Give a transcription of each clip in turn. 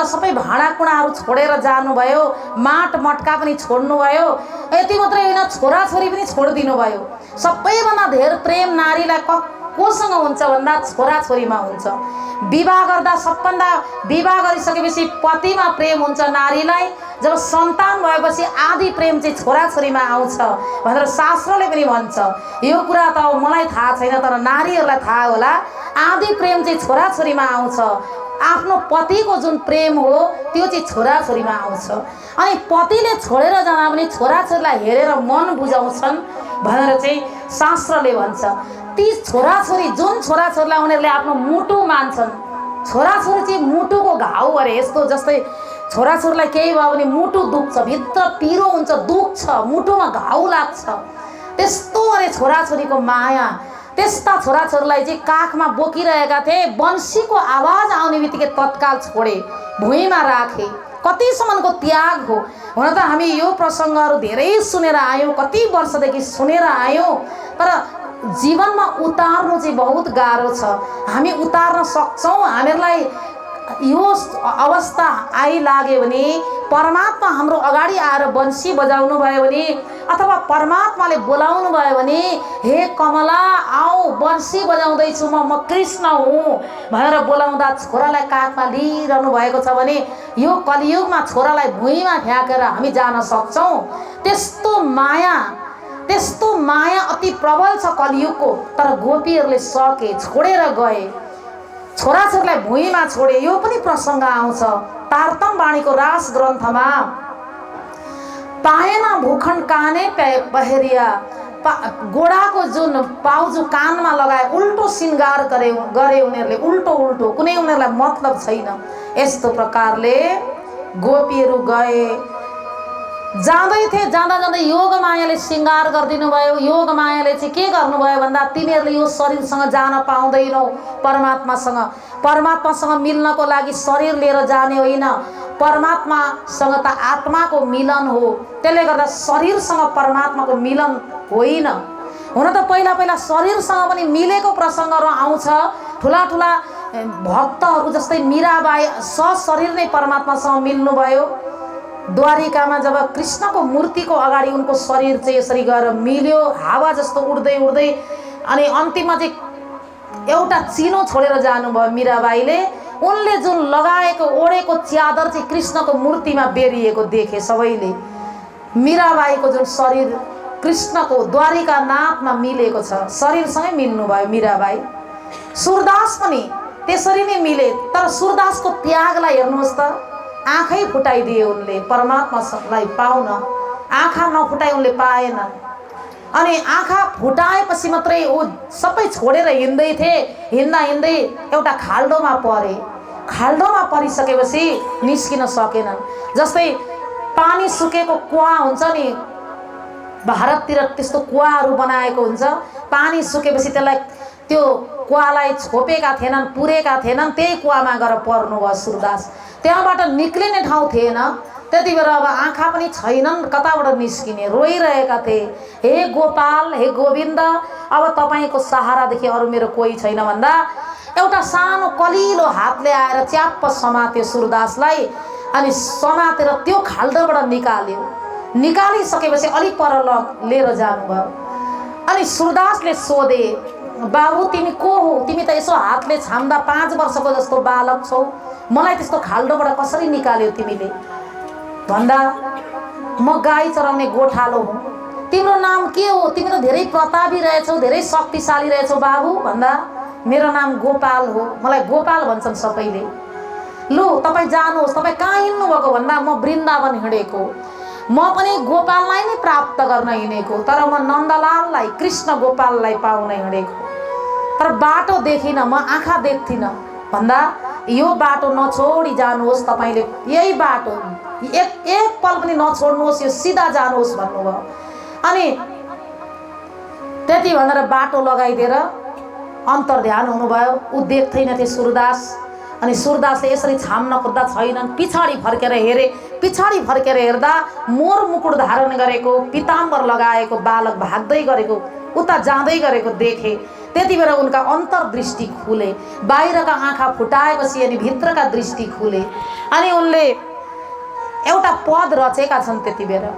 सबै भाँडाकुँडाहरू छोडेर जानुभयो, माट मटका पनि छोड्नुभयो। यति मात्रै होइन, छोराछोरी पनि छोडिदिनु भयो। सबैभन्दा धेर प्रेम नारीलाई कोसँग हुन्छ भन्दा छोराछोरीमा हुन्छ। विवाह गर्दा सबभन्दा विवाह गरिसकेपछि पतिमा प्रेम हुन्छ नारीलाई। जब सन्तान भएपछि आधी प्रेम चाहिँ छोराछोरीमा आउँछ भनेर शास्त्रले पनि भन्छ। यो कुरा त मलाई थाहा छैन, तर नारीहरूलाई थाहा होला। आधी प्रेम चाहिँ छोराछोरीमा आउँछ। आफ्नो पतिको जुन प्रेम हो त्यो चाहिँ छोराछोरीमा आउँछ। अनि पतिले छोडेर जाँदा पनि छोराछोरीलाई हेरेर मन बुझाउँछन् भनेर चाहिँ शास्त्रले भन्छ। ती छोराछोरी, जुन छोराछोरीलाई उनीहरूले आफ्नो मुटु मान्छन्, छोराछोरी चाहिँ मुटुको घाउ अरे। यस्तो जस्तै छोराछोरीलाई केही भयो भने मुटु दुख्छ, भित्र पिरो हुन्छ, दुख्छ, मुटुमा घाउ लाग्छ, त्यस्तो अरे छोराछोरीको माया। त्यस्ता छोराछोरीलाई चाहिँ काखमा बोकिरहेका थिए, बन्सीको आवाज आउने बित्तिकै तत्काल छोडे, भुइँमा राखे। कतिसम्मको त्याग हो। हुन त हामी यो प्रसङ्गहरू धेरै सुनेर आयौँ, कति वर्षदेखि सुनेर आयौँ, तर जीवनमा उतार्नु चाहिँ बहुत गाह्रो छ। हामी उतार्न सक्छौँ। हामीहरूलाई यो अवस्था आइलाग्यो भने, परमात्मा हाम्रो अगाडि आएर बन्सी बजाउनु भयो भने, अथवा परमात्माले बोलाउनु भयो भने, हे कमला आऊ बन्सी बजाउँदैछु म कृष्ण हुँ भनेर बोलाउँदा छोरालाई काखमा लिइरहनु भएको छ भने यो कलियुगमा छोरालाई भुइँमा फ्याँकेर हामी जान सक्छौँ। त्यस्तो माया अति प्रबल छ कलियुगको। तर गोपीहरूले सके, छोडेर गए, छोराछोरीलाई भुइँमा छोडे। यो पनि प्रसङ्ग आउँछ तारतम वाणीको रास ग्रन्थमा। पाएन भूखण्ड काने पहेरिया, गोडाको जुन पाउजु कानमा लगाए, उल्टो सिँगार गरे उनीहरूले, उल्टो कुनै उनीहरूलाई मतलब छैन। यस्तो प्रकारले गोपीहरू गए। जाँदै थिए, जाँदा योग मायाले सिँगार गरिदिनु भयो। योग मायाले चाहिँ के गर्नुभयो भन्दा, तिमीहरूले यो शरीरसँग जान पाउँदैनौ परमात्मासँग। परमात्मासँग मिल्नको लागि शरीर लिएर जाने होइन, परमात्मासँग त आत्माको मिलन हो। त्यसले गर्दा शरीरसँग परमात्माको मिलन होइन। हुन त पहिला शरीरसँग पनि मिलेको प्रसङ्गहरू आउँछ। ठुला भक्तहरू जस्तै मीराबाई सशरीर नै परमात्मासँग मिल्नुभयो। द्वारिकामा जब कृष्णको मूर्तिको अगाडि उनको शरीर चाहिँ यसरी गएर मिल्यो, हावा जस्तो उड्दै अनि अन्तिममा चाहिँ एउटा चिनो छोडेर जानुभयो मीराबाईले। उनले जुन लगाएको ओढेको च्यादर चाहिँ कृष्णको मूर्तिमा बेरिएको देखे सबैले। मीराबाईको जुन शरीर कृष्णको द्वारिका नाथमा मिलेको छ, शरीरसँगै मिल्नुभयो मीराबाई। सूरदास पनि त्यसरी नै मिले। तर सूरदासको त्यागलाई हेर्नुहोस् त, आँखै फुटाइदिए उनले परमात्मालाई पाउन। आँखा नफुटाइ उनले पाएन। अनि आँखा फुटाएपछि मात्रै ऊ सबै छोडेर हिँड्दै थिए। हिँड्दै एउटा खाल्डोमा परे। खाल्डोमा परिसकेपछि निस्किन सकेनन्। जस्तै पानी सुकेको कुवा हुन्छ नि, भारततिर त्यस्तो कुवाहरू बनाएको हुन्छ। पानी सुकेपछि त्यसलाई, त्यो कुवालाई छोपेका थिएनन्, पुरेका थिएनन्, त्यही कुवामा गएर पर्नुभयो सूरदास। त्यहाँबाट निक्लिने ठाउँ थिएन। त्यति बेला अब आँखा पनि छैनन्, कताबाट निस्किने, रोइरहेका थिए। हे गोपाल, हे गोविन्द, अब तपाईँको सहारादेखि अरू मेरो कोही छैन भन्दा एउटा सानो कलिलो हातले आएर च्याप्प समात्यो सूरदासलाई। अनि समातेर त्यो खाल्डोबाट निकालिसकेपछि अलिक पर लिएर जानुभयो। अनि सूरदासले सोधे, बाबु तिमी को हो? तिमी त यसो हातले छाम्दा 5 वर्षको जस्तो बालक छौ, मलाई त्यस्तो खाल्डोबाट कसरी निकाल्यो तिमीले? भन्दा म गाई चराउने गोठालो हुँ। तिम्रो नाम के हो? तिमी त धेरै प्रतापी रहेछौ, धेरै शक्तिशाली रहेछौ बाबु। भन्दा मेरो नाम गोपाल हो, मलाई गोपाल भन्छन् सबैले। लु तपाईँ जानुहोस्, तपाईँ कहाँ हिँड्नु भएको? भन्दा म वृन्दावन हिँडेको, म पनि गोपाललाई नै प्राप्त गर्न हिँडेको, तर म नन्दलाललाई, कृष्ण गोपाललाई पाउन हिँडेको। तर बाटो देखिनँ, म आँखा देख्थिनँ। भन्दा यो बाटो नछोडी जानुहोस्, तपाईँले यही बाटो एक पल पनि नछोड्नुहोस्, यो सिधा जानुहोस् भन्नुभयो। अनि त्यति भनेर बाटो लगाइदिएर अन्तर्ध्यान हुनुभयो। ऊ देख्दैन थिए सूरदास। अनि सूरदासले यसरी छाम्न खोज्दा छैनन्। पछाडि फर्केर हेरे। पछाडि फर्केर हेर्दा मोर मुकुट धारण गरेको, पीताम्बर लगाएको बालक भाग्दै गरेको, उता जाँदै गरेको देखे। त्यति बेला उनका अन्तर्दृष्टि खुले, बाहिरका आँखा फुटाएपछि अनि भित्रका दृष्टि खुले। अनि उनले एउटा पद रचेका छन्, त्यति बेला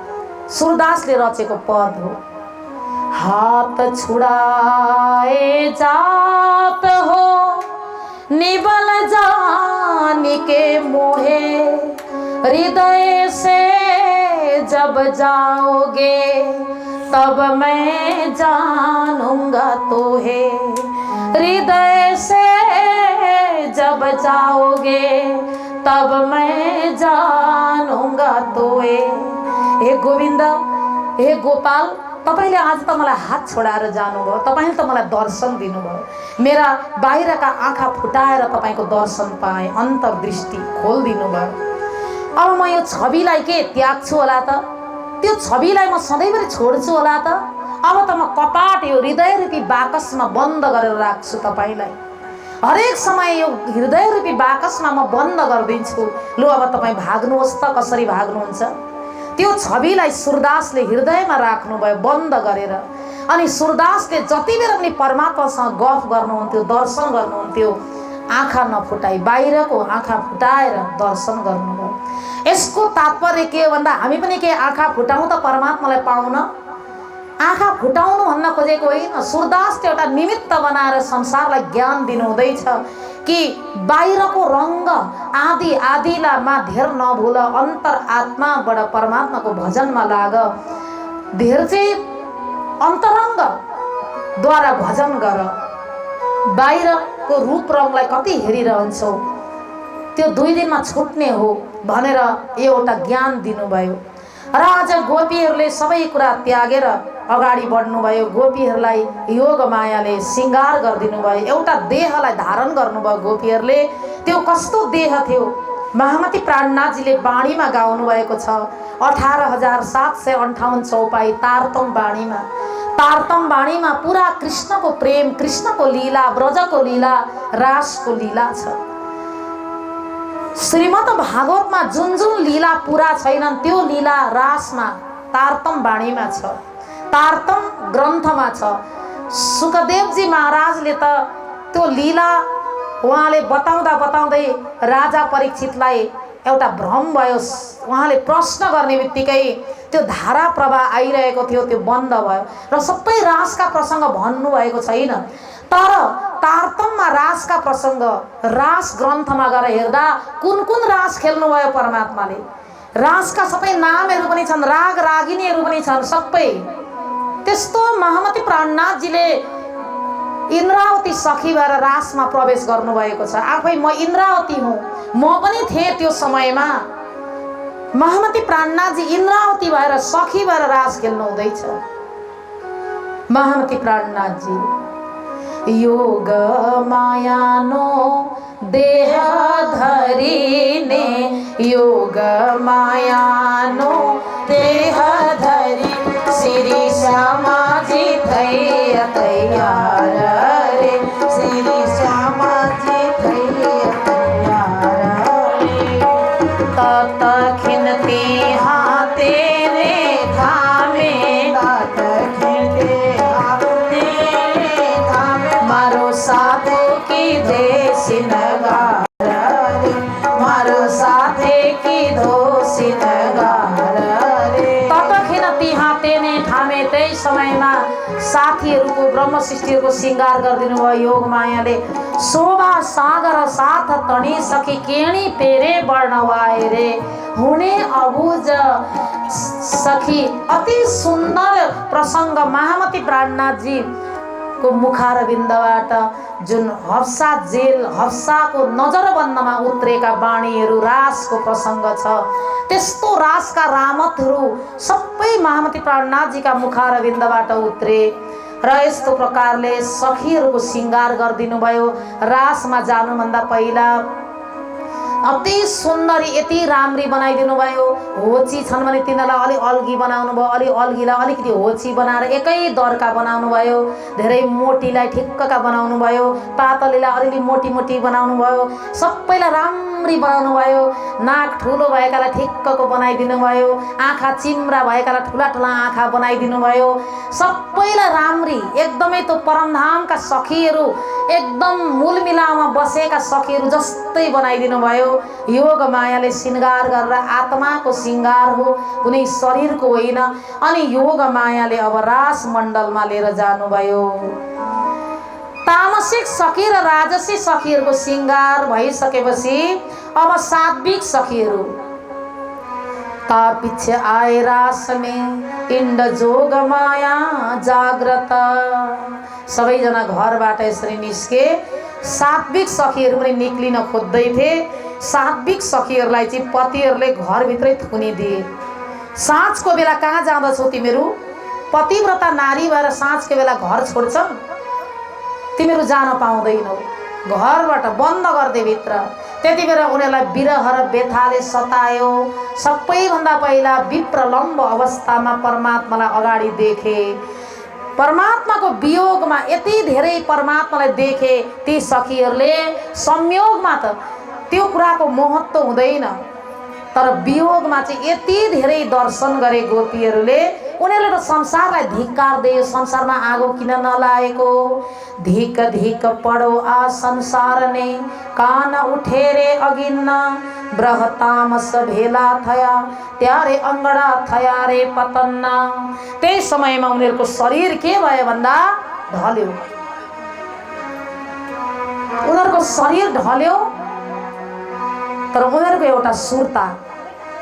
सूरदासले रचेको पद हो, हाथ छुड़ाए जात हो निबल जानी के मोहे, हृदय से जब जाओगे तब मैं जानूंगा तो है, हृदय से जब जाओगे तब मैं जानूंगा तो है। हे गोविंद, हे गोपाल, तपाईले आज त मलाई हात छोडाएर जानुभयो, तपाईले त मलाई दर्शन दिनुभयो, मेरा बाहिरका आँखा फुटाएर तपाईको दर्शन पाएँ, अन्तर्दृष्टि खोलिदिनु भयो। अब म यो छविलाई के त्याग्छु होला त? त्यो छविलाई म सधैँभरि छोड्छु होला त? अब त म कपाट यो हृदय रूपी बाकसमा बन्द गरेर राख्छु तपाईलाई। हरेक समय यो हृदय रूपी बाकसमा म बन्द गरिदिन्छु। लु अब तपाईँ भाग्नुहोस् त, कसरी भाग्नुहुन्छ? त्यो छविलाई सूरदासले हृदयमा राख्नुभयो बन्द गरेर। अनि सूरदासले जति बेला पनि परमात्मासँग गफ गर्नुहुन्थ्यो, दर्शन गर्नुहुन्थ्यो, आँखा नफुटाई बाहिरको आँखा फुटाएर दर्शन गर्नुभयो। यसको तात्पर्य के हो भन्दा हामी पनि के आँखा फुटाउँ त परमात्मालाई पाउन? आँखा फुटाउनु भन्न खोजेको होइन। सूरदासले एउटा निमित्त बनाएर संसारलाई ज्ञान दिनुहुँदैछ कि बाहिरको रंग आदि आदिलामा धेर नभुल, अन्तर आत्माबाट परमात्माको भजनमा लाग। धेर चाहिँ अन्तरङ्ग द्वारा भजन गर, बाहिरको रूप रङलाई कति हेरिरहन्छौ, त्यो 2 दिनमा छुट्ने हो भनेर एउटा ज्ञान दिनुभयो। र आज गोपीहरूले सबै कुरा त्यागेर अगाडि बढ्नुभयो। गोपीहरूलाई योग मायाले श्रृंगार गरिदिनु भयो, एउटा देहलाई धारण गर्नुभयो गोपीहरूले। त्यो कस्तो देह थियो? महामती प्राणनाथजीले बाणीमा गाउनु भएको छ, 18,758 चौपाई तारतम बाणीमा। तारतम बाणीमा पुरा कृष्णको प्रेम, कृष्णको लीला, ब्रजको लीला, रासको लीला छ। श्रीमद् भागवतमा जुन जुन लीला पुरा छैनन् त्यो लीला रासमा तारतम बाणीमा छ, तारतम ग्रन्थमा छ। सुखदेवजी महाराजले त त्यो लीला उहाँले बताउँदा बताउँदै राजा परीक्षितलाई एउटा भ्रम भयो। उहाँले प्रश्न गर्ने बित्तिकै त्यो धारा प्रवाह आइरहेको थियो, त्यो बन्द भयो र सबै रासका प्रसङ्ग भन्नुभएको छैन। तर तारतममा रासका प्रसङ्ग रास ग्रन्थमा गएर हेर्दा कुन कुन रास खेल्नुभयो परमात्माले, रासका सबै नामहरू पनि छन्, राग रागिनीहरू पनि छन् सबै। त्यस्तो महामती प्राणनाथजीले इन्द्रावती सखी भएर रासमा प्रवेश गर्नुभएको छ। आफै म इन्द्रावती हुँ, म पनि थिएँ त्यो समयमा। महामती प्राणनाथजी इन्द्रावती भएर सखी भएर रास खेल्नु हुँदैछ। महामती प्राणनाथजी योग मायानो देह धरिने, योग मायानो देह धरि श्री श्यामाजी तैयार रे, श्री श्यामाजी तैयार रे। ततखिन तिहा तेरे धामे, ततखिन मारो साधे की देसी नगार रे, मारो साधे की दोषी नगार रे। ततखिन तिहा तेने ठामे, त्यही समयमा साथीहरूको ब्रह्म सृष्टिहरूको श्रृंगार गरिदिनु भयो योग मायाले। शोभा सागर साथ तणी सखी केणी पेरे वर्णवाए रे, हुने अबुझ सखी। अति सुन्दर प्रसङ्ग महामती प्राणनाथजी को मुखारविन्दबाट जुन हफ्सा जेल, हफ्साको नजरबन्दमा उत्रेका बाणीहरू, रासको प्रसङ्ग छ। त्यस्तो रासका रामतहरू सबै महामती प्राणनाथजीका मुखारविन्दबाट उत्रे र यस्तो प्रकारले सखीहरूको श्रृंगार गरिदिनु भयो। रासमा जानुभन्दा पहिला अति सुन्दरी यति राम्री बनाइदिनु भयो। होची छन् भने तिनीहरूलाई अलि अल्गी बनाउनु भयो, अलि अल्गीलाई अलिकति होची बनाएर एकै दरका बनाउनु भयो। धेरै मोटीलाई ठिक्कका बनाउनु भयो, पातलीलाई अलिअलि मोटी मोटी बनाउनु भयो, सबैलाई राम्री बनाउनु भयो। नाक ठुलो भएकालाई ठिक्कको बनाइदिनु भयो, आँखा चिम्रा भएकालाई ठुला ठुला आँखा बनाइदिनु भयो। सबैलाई राम्री एकदमै त्यो परमधामका सखीहरू, एकदम मूलमिलामा बसेका सखीहरू जस्तै बनाइदिनु भयो। योग मायाले श्रृंगार गरेर आत्माको श्रृंगार हो, कुनै शरीरको होइन। अनि योग मायाले अब रास मण्डलमा लिएर जानुभयो। तामसिक सखी र राजसी सखीहरूको श्रृंगार भइसकेपछि अब सात्विक सखीहरू तार पीछे आए रास में इंड जोग माया जाग्रत। सबैजना घरबाट यसरी निस्के। सात्विक सखीहरू पनि निक्लिन खोज्दै थिए। सात्विक सखीहरूलाई चाहिँ पतिहरूले घरभित्रै थुनिदिए। साँझको बेला कहाँ जाँदछौ तिमीहरू? पतिव्रता नारी भएर साँझको बेला घर छोड्छन्? तिमीहरू जान पाउँदैनौ, घरबाट बन्द गर्दै भित्र। त्यति बेला उनीहरूलाई विरह र व्यथाले सतायो। सबैभन्दा पहिला विप्रलम्ब अवस्थामा परमात्मालाई अगाडि देखे। परमात्माको वियोगमा यति धेरै परमात्मालाई देखे ती सखीहरूले। संयोगमा त त्यो कुराको महत्त्व हुँदैन, तर वियोगमा चाहिँ यति धेरै दर्शन गरे गोपीहरूले। उनीहरूले त संसारलाई धिक्कार दिए, संसारमा आगो किन नलागेको। धिक धिक पढो आ संसार ने कान उठे रे अगिन्न। ब्रह तामस भेला थया त्यारे अंगडा थया रे पतन्न। त्यही समयमा उनीहरूको शरीर के भयो भन्दा ढल्यो। उनीहरूको शरीर ढल्यो, तर उनीहरूको एउटा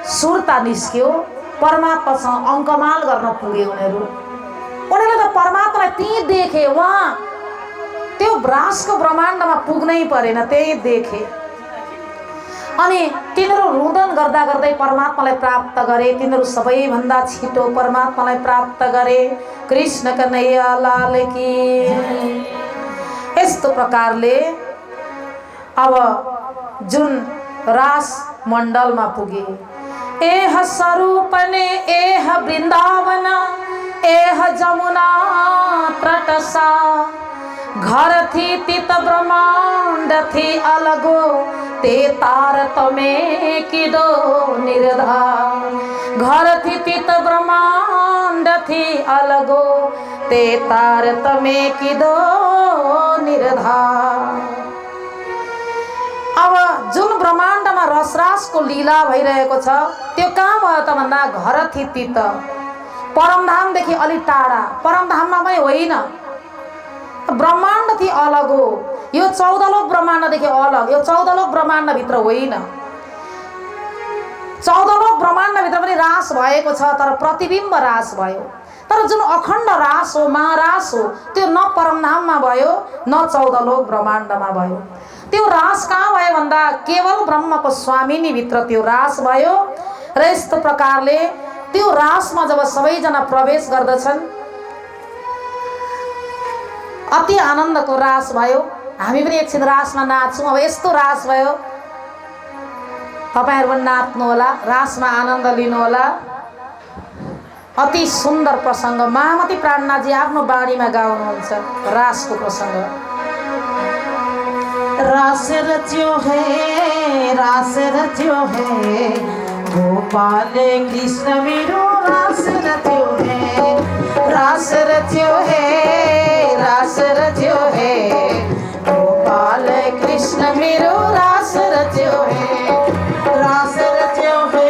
सुरता निस्क्यो। परमात्मासँग अङ्कमाल गर्न पुगे उनीहरू। उनीहरूले त परमात्मालाई त्यही देखे, उहाँ त्यो ब्रासको ब्रह्माण्डमा पुग्नै परेन, त्यही देखे। अनि तिनीहरू रुदन गर्दा गर्दै परमात्मालाई प्राप्त गरे। तिनीहरू सबैभन्दा छिटो परमात्मालाई प्राप्त गरे। कृष्ण कन्हैया लाल की। यस्तो प्रकारले अब जुन रास मण्डलमा पुगे। एह स्वरूपने एह वृन्दावन एह जमुना तटसा। घर थी तित ब्रह्मांड थी अलगो ते तारतमे किदो निर्धार। घर थी तित ब्रह्मांड थी अलगो ते तारतमे किदो निर्धार। अब जुन ब्रह्माण्डमा रसरासको लीला भइरहेको छ त्यो कहाँ भयो त भन्दा घर थी तित। परमधामदेखि अलि टाढा, परमधाममा पनि होइन, ब्रह्माण्ड थी अलग हो। यो 14 लोक ब्रह्माण्डदेखि अलग, यो 14 लोक ब्रह्माण्डभित्र होइन। 14 लोक ब्रह्माण्डभित्र पनि रास भएको छ, तर प्रतिबिम्ब रास भयो। तर जुन अखण्ड रास हो, महारास हो, त्यो न परमधाममा भयो न 14 लोक ब्रह्माण्डमा भयो। त्यो रास कहाँ भयो भन्दा केवल ब्रह्मको स्वामिनी भित्र त्यो रास भयो। र यस्तो प्रकारले त्यो रासमा जब सबैजना प्रवेश गर्दछन् अति आनन्दको रास भयो। हामी पनि एकछिन रासमा नाच्छौँ। अब यस्तो रास भयो, तपाईहरु पनि नाच्नु होला, रासमा आनन्द लिनु होला। अति सुन्दर प्रसंग महामती प्राणनाथजी आफ्नो बाणीमा गाउनुहुन्छ रासको प्रसंग। रास रच्यो है गोपाल कृष्ण मेरो रास रच्यो है। रास रच्यो है गोपाल कृष्ण मेरो रास रच्यो है। रास रच्यो है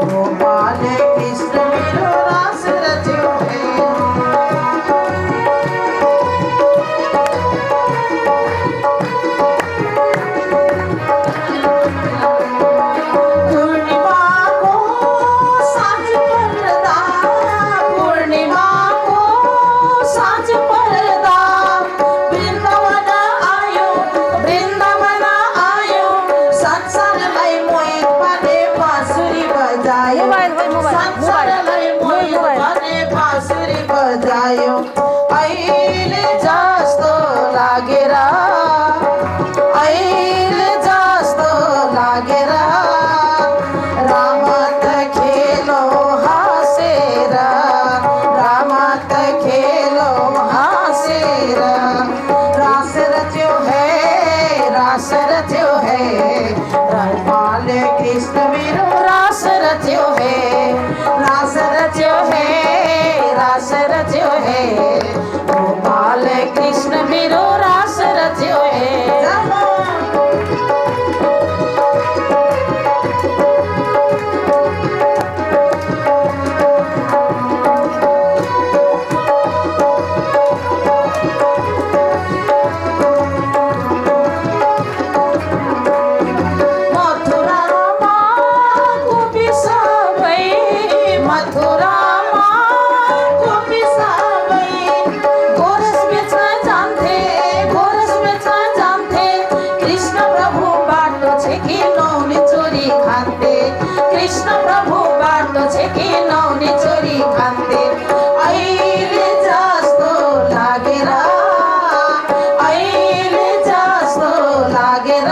गोपाल कृष्ण मेरो रास रच्यो है। पूर्णिमा को कृष्ण मेरो रास रच्यो है, रास रच्यो है, रास रच्यो है, गोपाल कृष्ण मेरो रास रच्यो है। कृष्ण प्रभु बाटो छेकी नौनी चोरी खान्थे अहिले जस्तो लागेर अहिले जस्तो लागेर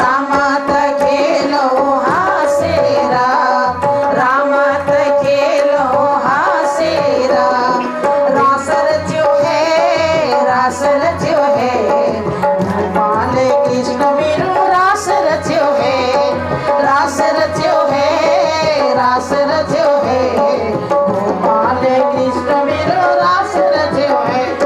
राम त खेलो हाँसेर राम त खेलो हाँसेर रास रच्यो है गोपाल कृष्ण मेरो रास रच्यो है, रास रच्यो है, रास रच्यो है, गोपाल कृष्ण मेरो रास रच्यो है।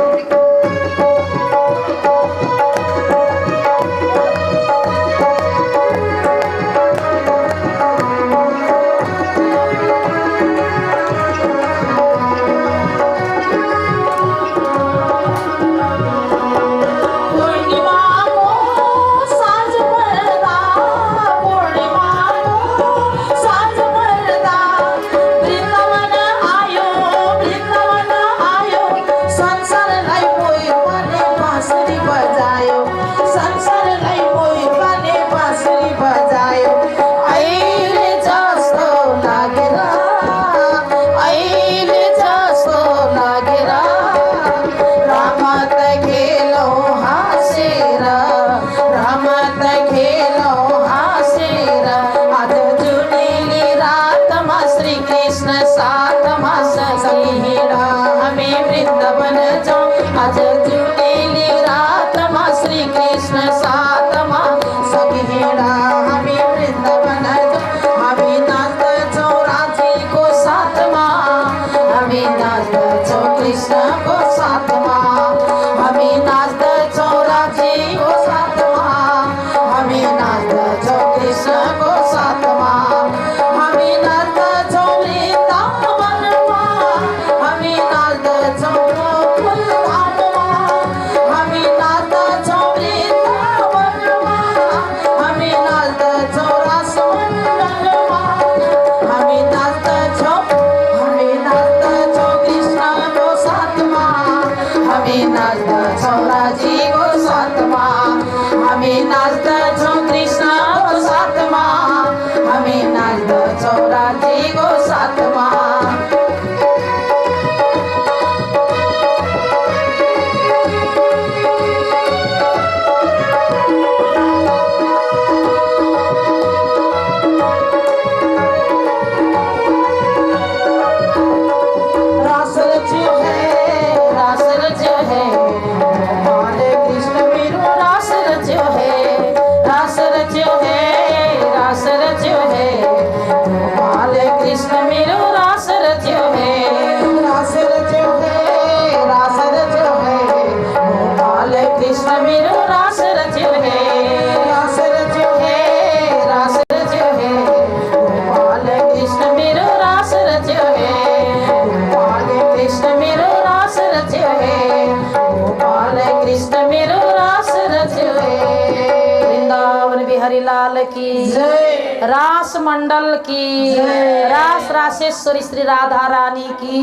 लाल की जय, रास मंडल की जय, रास रासेश्वरी श्री राधा रानी की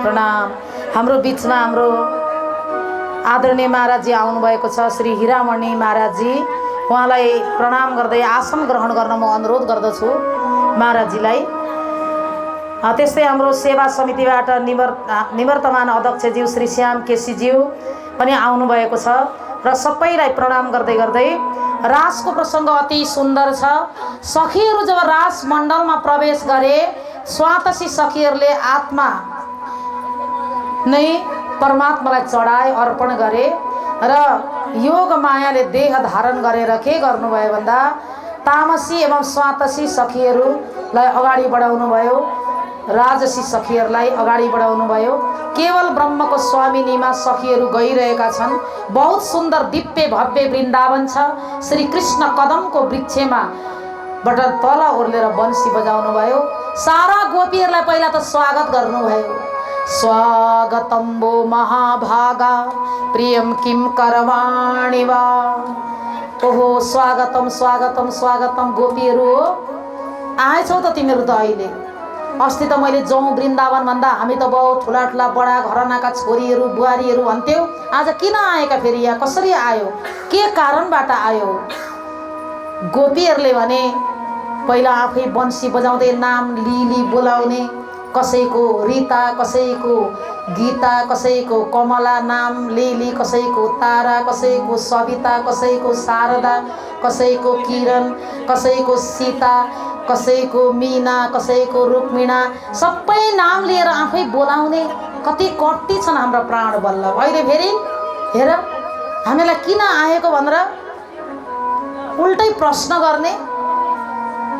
प्रणाम। हाम्रो बीचमा हाम्रो आदरणीय महाराज जी आउनु भएको छ, श्री हिरामणि महाराज जी। उहाँलाई प्रणाम गर्दै आसन ग्रहण गर्न म अनुरोध गर्दछु महाराजजीलाई। त्यस्तै हाम्रो सेवा समितिबाट निवर्तमान अध्यक्षज्यू श्री श्याम केसीज्यू पनि आउनु भएको छ र सबैलाई प्रणाम गर्दै गर्दै रासको प्रसङ्ग अति सुन्दर छ। सखीहरू जब रास मण्डलमा प्रवेश गरे, स्वातसी सखीहरूले आत्मा नै परमात्मालाई चढाए, अर्पण गरे र योग मायाले देह धारण गरेर के गर्नुभयो भन्दा तामसी एवं स्वातसी सखीहरूलाई अगाडि बढाउनु भयो, राजसी सखीहरूलाई अगाडि बढाउनु भयो। केवल ब्रह्मको स्वामिनीमा सखीहरू गइरहेका छन्। बहुत सुन्दर दिव्य भव्य वृन्दावन छ। श्री कृष्ण कदमको वृक्षमा बाट तल ओर्लेर बन्सी बजाउनु भयो। सारा गोपीहरूलाई पहिला त स्वागत गर्नुभयो। स्वागतम वो महाभागा प्रियम किम करवाणि वा। ओहो स्वागतम स्वागतम स्वागतम गोपीहरू हो, आएछौ त तिमीहरू त अहिले। अस्ति त मैले जाउँ वृन्दावन भन्दा हामी त बहुत ठुला ठुला बडा घरनाका छोरीहरू बुहारीहरू भन्थ्यौ। आज किन आएका फेरि यहाँ, कसरी आयो, के कारणबाट आयो? गोपीहरूले भने पहिला आफै बन्सी बजाउँदै नाम लिली बोलाउने, कसैको रीता, कसैको गीता, कसैको कमला नाम लिली, कसैको तारा, कसैको सविता, कसैको शारदा, कसैको किरण, कसैको सीता, कसैको मीना, कसैको रुक्मिणा, सबै नाम लिएर आफै बोलाउने। कति कट्टी छन् हाम्रा प्राण बल्लभ। अहिले फेरि हेर हामीलाई किन आएको भनेर उल्टै प्रश्न गर्ने।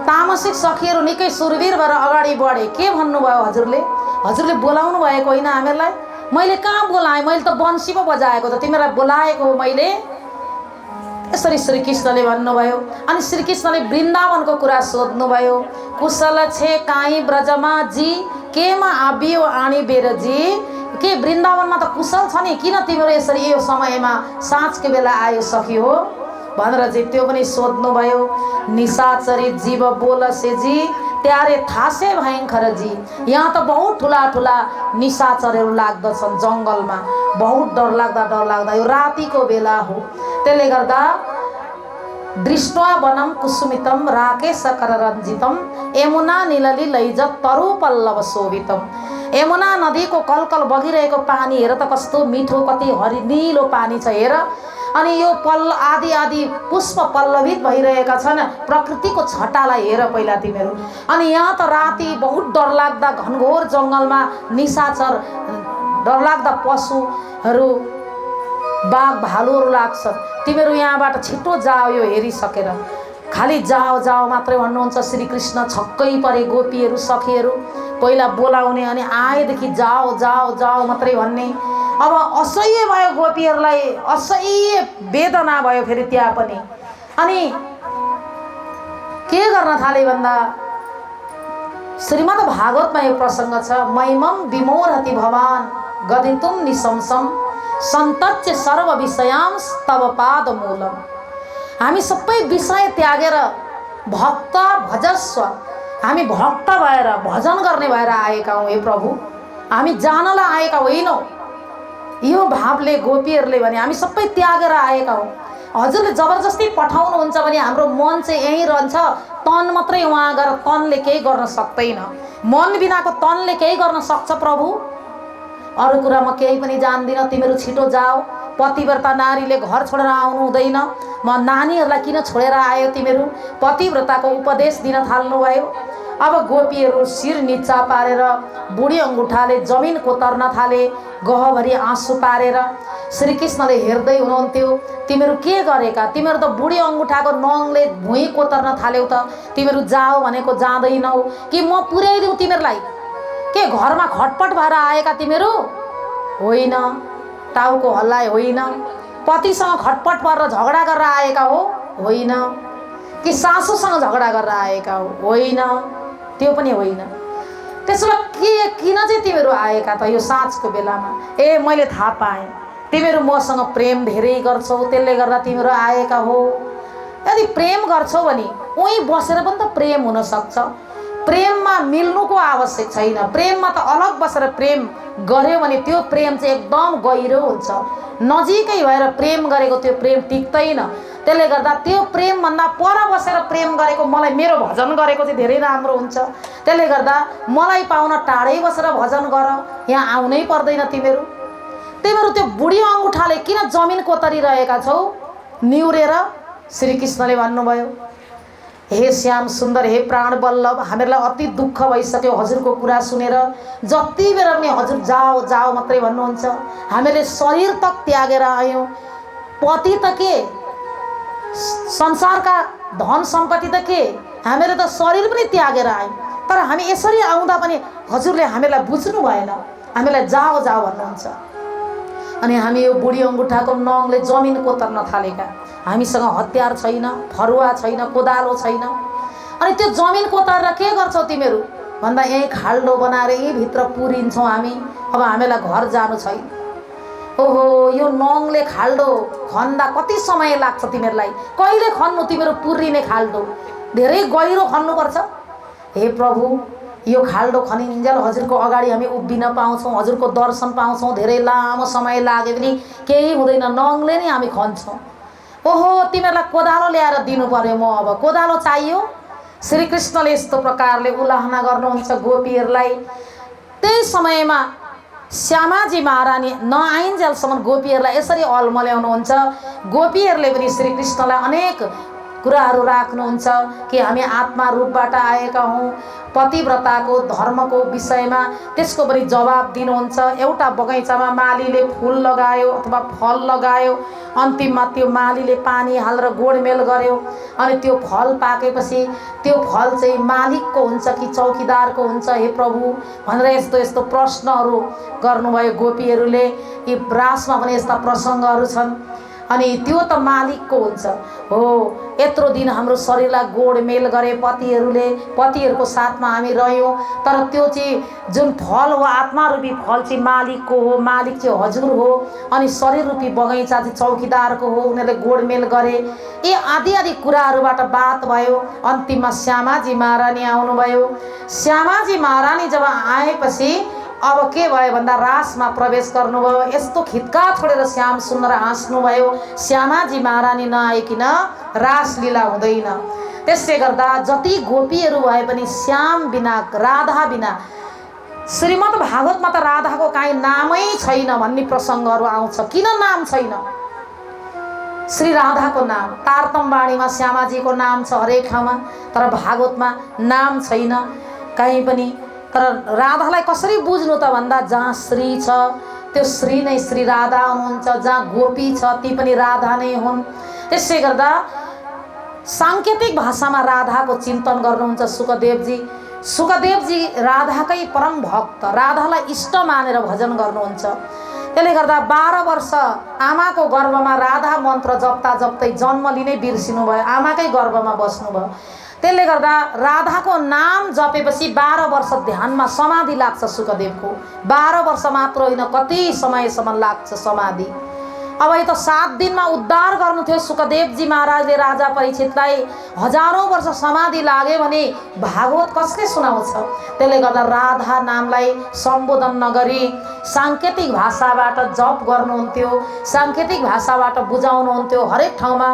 तामसिक सखीहरू निकै सुरवीर भएर अगाडि बढे। के भन्नुभयो हजुरले? हजुरले बोलाउनु भएको होइन हामीलाई। मैले कहाँ बोलाएँ? मैले त बन्सी पो बजाएको त, तिमीलाई बोलाएको हो मैले। यसरी श्रीकृष्णले भन्नुभयो। अनि श्रीकृष्णले वृन्दावनको कुरा सोध्नुभयो। कुशल छे काहीँ ब्रजमा जी, केमा आबियो आनी बेरजी। के वृन्दावनमा त कुशल छ नि, किन तिम्रो यसरी यो समयमा साँझको बेला आयो सखी हो भनेर चाहिँ त्यो पनि सोध्नुभयो। निशाचरी जीव बोल से जी, त्यारे थासे भयङ्कर जी। यहाँ त बहुत ठुला ठुला निशाचरहरू लाग्दछन् जङ्गलमा, बहुत डर लाग्दा यो रातिको बेला हो। त्यसले गर्दा दृष्ट्वा वनम कुसुमितम राकेश कररञ्जितम यमुना निलली लैजत तरु पल्लव शोभितम। यमुना नदीको कलकल बगिरहेको पानी हेर त कस्तो मिठो, कति हरिनीलो पानी छ हेर। अनि यो आदि आदि पुष्प पल्लवित भइरहेका छन्। प्रकृतिको छटालाई हेर पहिला तिमीहरू। अनि यहाँ त राति बहुत डरलाग्दा घनघोर जङ्गलमा निशाचर, डरलाग्दा पशुहरू, बाघ भालुहरू लाग्छन्। तिमीहरू यहाँबाट छिटो जाओ यो हेरिसकेर। खालि जाओ जाओ मात्रै भन्नुहुन्छ श्रीकृष्ण। छक्कै परे गोपीहरू सखीहरू। पहिला बोलाउने अनि आएदेखि जाओ जाओ जाओ मात्रै भन्ने। अब असह्य भयो गोपीहरूलाई, असह्य वेदना भयो फेरि त्यहाँ पनि। अनि के गर्न थाले भन्दा श्रीमद् भागवतमा यो प्रसङ्ग छ। मैमम विमोहति भवान गदितुम निशंसम सन्तच्य सर्व विषयांस तव पाद मूलम। हामी सबै विषय त्यागेर भक्त भजस्व, हामी भक्त भएर भजन गर्ने भएर आएका हौँ हे प्रभु, हामी जानलाई आएका होइनौँ। यो भावले गोपीहरूले भने हामी सबै त्यागेर आएका हौँ। हजुरले जबरजस्ती पठाउनुहुन्छ भने हाम्रो मन चाहिँ यहीँ रहन्छ। तन मात्रै उहाँ गएर तनले केही गर्न सक्दैन। मन बिनाको तनले केही गर्न सक्छ प्रभु? अरू कुरा म केही पनि जान्दिनँ, तिमीहरू छिटो जाओ। पतिव्रता नारीले घर छोडेर आउनु हुँदैन। म नानीहरूलाई किन छोडेर आयो तिमीहरू? पतिव्रताको उपदेश दिन थाल्नुभयो। अब गोपीहरू शिर निच्चा पारेर बुढी अङ्गुठाले जमिन कोतर्न थाले, गहभरि आँसु पारेर। श्रीकृष्णले हेर्दै हुनुहुन्थ्यो, तिमीहरू के गरेका? तिमीहरू त बुढी अङ्गुठाको नङले भुइँ कोतर्न थाल्यौ त। तिमीहरू जाओ भनेको जाँदैनौ कि म पुर्याइदिउँ तिमीहरूलाई? के घरमा खटपट भएर आएका तिमीहरू? होइन, टाउको हल्लाए होइन। पतिसँग खटपट गरेर झगडा गरेर आएका हो? होइन। कि सासूसँग झगडा गरेर आएका हो? होइन, त्यो पनि होइन। त्यसो भए किन चाहिँ तिमीहरू आएका त यो साँझको बेलामा? ए मैले थाहा पाएँ, तिमीहरू मसँग प्रेम धेरै गर्छौ, त्यसले गर्दा तिमीहरू आएका हो। यदि प्रेम गर्छौ भने उहीँ बसेर पनि त प्रेम हुनसक्छ। प्रेममा मिल्नुको आवश्यक छैन। प्रेममा त अलग बसेर प्रेम गर्यो भने त्यो प्रेम चाहिँ एकदम गहिरो हुन्छ। नजिकै भएर प्रेम गरेको त्यो प्रेम टिक्दैन। त्यसले गर्दा त्यो प्रेमभन्दा पर बसेर प्रेम गरेको, मलाई मेरो भजन गरेको चाहिँ धेरै राम्रो हुन्छ। त्यसले गर्दा मलाई पाउन टाढै बसेर भजन गर, यहाँ आउनै पर्दैन तिमीहरू। तिमीहरू त्यो बुढी अङ्गुठाले किन जमिन कोतरिरहेका छौ निउरेर? श्रीकृष्णले भन्नुभयो, हे श्याम सुन्दर, हे प्राण बल्लभ, हामीलाई अति दुःख भइसक्यो हजुरको कुरा सुनेर। जति बेर पनि हजुर जाओ जाओ मात्रै भन्नुहुन्छ। हामीले शरीर तक त्यागेर आयौँ, पति त के, संसारका धन सम्पत्ति त के, हामीले त शरीर पनि त्यागेर आयौँ। तर हामी यसरी आउँदा पनि हजुरले हामीलाई बुझ्नु भएन, हामीलाई जाओ जाओ भन्नुहुन्छ। अनि हामी यो बुढी अङ्गुठाको नङले जमिन कोतर्न थालेका, हामीसँग हतियार छैन, फरुवा छैन, कोदालो छैन। अनि त्यो जमिन कोतारेर के गर्छौ तिमीहरू भन्दा यही खाल्डो बनाएर यही भित्र पुरिन्छौँ हामी, अब हामीलाई घर जानु छैन। ओहो, यो नङले खाल्डो खन्दा कति समय लाग्छ तिमीहरूलाई, कहिले खन्नु तिमीहरू पुरिने खाल्डो, धेरै गहिरो खन्नुपर्छ। हे प्रभु, यो खाल्डो खनिन्जेल हजुरको अगाडि हामी उभिन पाउँछौँ, हजुरको दर्शन पाउँछौँ। धेरै लामो समय लागे पनि केही हुँदैन, नङले नै हामी खन्छौँ। ओहो, तिमीहरूलाई कोदालो ल्याएर दिनु पर्यो, म अब कोदालो चाहियो। श्री कृष्णले यस्तो प्रकारले उल्लाहना गर्नुहुन्छ गोपीहरूलाई। त्यही समयमा श्यामाजी महारानी नआइन्जेलसम्म गोपीहरूलाई यसरी अल्मल्याउनुहुन्छ। गोपीहरूले पनि श्री कृष्णलाई अनेक कुराहरू राख्नुहुन्छ कि हामी आत्मा रूपबाट आएका हौँ, पतिव्रताको धर्मको विषयमा त्यसको पनि जवाब दिनुहुन्छ। एउटा बगैँचामा मालीले फुल लगायो अथवा फल लगायो, अन्तिममा त्यो मालीले पानी हालेर गोडमेल गर्यो, अनि त्यो फल पाकेपछि त्यो फल चाहिँ मालिकको हुन्छ कि चौकीदारको हुन्छ हे प्रभु भनेर यस्तो यस्तो प्रश्नहरू गर्नुभयो गोपीहरूले। यी रासमा पनि यस्ता प्रसङ्गहरू छन्। अनि त्यो त मालिकको हुन्छ हो। यत्रो दिन हाम्रो शरीरलाई गोडमेल गरे पतिहरूले, पतिहरूको साथमा हामी रह्यौँ, तर त्यो चाहिँ जुन फल हो आत्मारूपी फल चाहिँ मालिकको हो, मालिक चाहिँ हजुर हो। अनि शरीर रूपी बगैँचा चाहिँ चौकीदारको हो, उनीहरूले गोडमेल गरे। यी आदि आदि कुराहरूबाट बात भयो। अन्तिममा श्यामाजी महारानी आउनुभयो। श्यामाजी महारानी जब आएपछि अब के भयो भन्दा रासमा प्रवेश गर्नुभयो। यस्तो खित्का छोडेर श्याम सुनेर हाँस्नुभयो। श्यामाजी महारानी नआइकन रासलीला हुँदैन। त्यसले गर्दा जति गोपीहरू भए पनि श्याम बिना, राधा बिना, श्रीमद् भागवतमा त राधाको काहीँ नामै छैन भन्ने प्रसङ्गहरू आउँछ। किन नाम छैन? श्री राधाको नाम तारतम्बाणीमा श्यामाजीको नाम छ हरेक ठाउँमा, तर भागवतमा नाम छैन कहीँ पनि। तर राधालाई कसरी बुझ्नु त भन्दा जहाँ श्री छ त्यो श्री नै श्री राधा हुनुहुन्छ, जहाँ गोपी छ ती पनि राधा नै हुन्। त्यसै गर्दा साङ्केतिक भाषामा राधाको चिन्तन गर्नुहुन्छ सुखदेवजी। सुखदेवजी राधाकै परम भक्त, राधालाई इष्ट मानेर भजन गर्नुहुन्छ। त्यसले गर्दा 12 वर्ष आमाको गर्भमा राधा मन्त्र जप्ता जप्तै जन्म लिनै बिर्सिनु भयो, आमाकै गर्भमा बस्नुभयो। त्यसले गर्दा राधाको नाम जपेपछि 12 वर्ष ध्यानमा समाधि लाग्छ सुखदेवको। 12 वर्ष मात्र होइन, कति समयसम्म लाग्छ समाधि। अब यो त 7 दिनमा उद्धार गर्नु थियो सुखदेवजी महाराजले राजा परीक्षितलाई। हजारौं वर्ष समाधि लाग्यो भने भागवत कसले सुनाउँछ? त्यसले गर्दा राधा नामलाई सम्बोधन नगरी साङ्केतिक भाषाबाट जप गर्नुहुन्थ्यो, साङ्केतिक भाषाबाट बुझाउनुहुन्थ्यो। हरेक ठाउँमा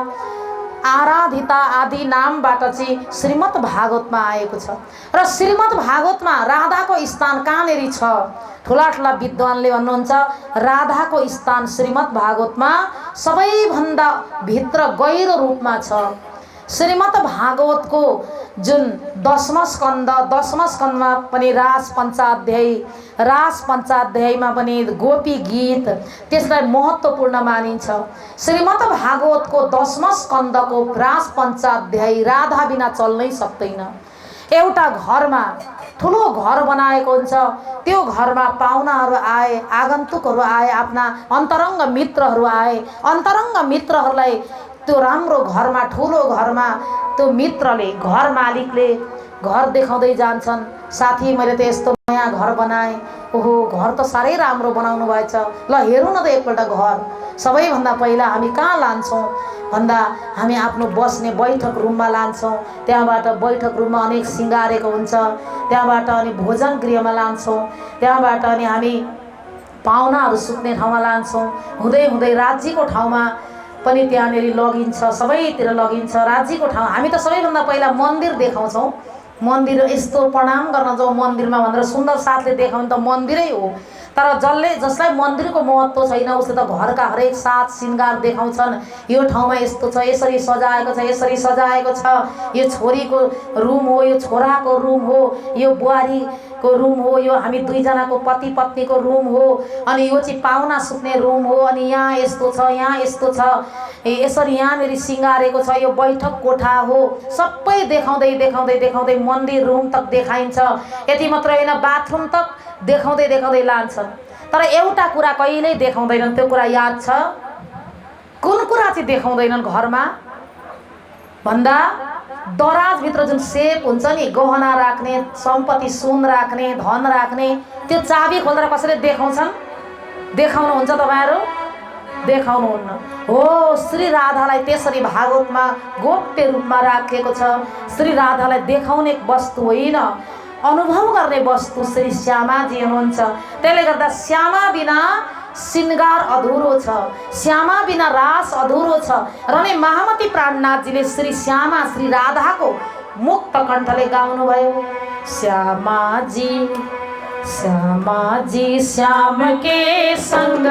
आराधिता आदि नामबाट चाहिँ श्रीमद् भागवतमा आएको छ। र श्रीमद् भागवतमा राधाको स्थान कहाँनेरि छ? ठुला ठुला विद्वानले भन्नुहुन्छ राधाको स्थान श्रीमद् भागवतमा सबैभन्दा भित्र गहिरो रूपमा छ। श्रीमद् भागवतको जुन 10वां स्कन्धमा पनि रास पञ्चाध्यायमा पनि गोपी गीत त्यसलाई महत्त्वपूर्ण मानिन्छ। श्रीमद् भागवतको 10वां स्कन्धको रास पञ्चाध्याय राधा बिना चल्नै सक्दैन। एउटा घरमा ठुलो घर बनाएको हुन्छ, त्यो घरमा पाहुनाहरू आए, आगन्तुकहरू आए, आफ्ना अन्तरङ्ग मित्रहरू आए। अन्तरङ्ग मित्रहरूलाई त्यो राम्रो घरमा, ठुलो घरमा त्यो मित्रले, घर मालिकले घर देखाउँदै जान्छन्। साथी, मैले त यस्तो नयाँ घर बनाएँ, ओहो घर त साह्रै राम्रो बनाउनु भएछ, ल हेरौँ न त एकपल्ट घर। सबैभन्दा पहिला हामी कहाँ लान्छौँ भन्दा हामी आफ्नो बस्ने बैठक रुममा लान्छौँ। त्यहाँबाट बैठक रुममा अनेक सिँगारेको हुन्छ, त्यहाँबाट अनि भोजन गृहमा लान्छौँ, त्यहाँबाट अनि हामी पाहुनाहरू सुत्ने ठाउँमा लान्छौँ। हुँदै हुँदै राज्यको ठाउँमा पनि त्यहाँनेरि लगिन्छ, सबैतिर लगिन्छ। राज्यको ठाउँ हामी त सबैभन्दा पहिला मन्दिर देखाउँछौँ। मन्दिर यस्तो प्रणाम गर्न जाउँ मन्दिरमा भनेर सुन्दर साथले देखाउनु त मन्दिरै हो। तर जसलाई मन्दिरको महत्त्व छैन उसले त घरका हरेक साथ श्रृङ्गार देखाउँछन्। यो ठाउँमा यस्तो छ, यसरी सजाएको छ, यसरी सजाएको छ, यो छोरीको रुम हो, यो छोराको रुम हो, यो बुहारीको रुम हो, यो हामी दुईजनाको पति पत्नीको रुम हो, अनि यो चाहिँ पाहुना सुत्ने रुम हो, अनि यहाँ यस्तो छ, यहाँ यस्तो छ, यसरी यहाँनिर सिँगारेको छ, यो बैठक कोठा हो। सबै देखाउँदै देखाउँदै देखाउँदै मन्दिर रुम तक देखाइन्छ। यति मात्र होइन, बाथरुम तक देखाउँदै देखाउँदै लान्छन्। तर एउटा कुरा कहिल्यै देखाउँदैनन्। त्यो कुरा याद छ? कुन कुरा चाहिँ देखाउँदैनन् घरमा भन्दा दराजभित्र जुन सेफ हुन्छ नि, गहना राख्ने, सम्पत्ति सुन राख्ने, धन राख्ने, त्यो चाबी खोलेर कसैले देखाउँछन्? देखाउनुहुन्छ तपाईँहरू? देखाउनुहुन्न। हो, श्री राधालाई त्यसरी भागवतमा गोप्य रूपमा राखेको छ। श्री राधालाई देखाउने वस्तु होइन, अनुभव गर्ने वस्तु श्री श्यामाजी हुनुहुन्छ। त्यसले गर्दा श्यामा बिना श्रृङ्गार अधुरो छ, श्यामा बिना रास अधुरो छ। र नै महामती प्राणनाथजीले श्री श्यामा श्री राधाको मुक्त कण्ठले गाउनुभयो, श्यामाजी श्यामाजी श्याम के संग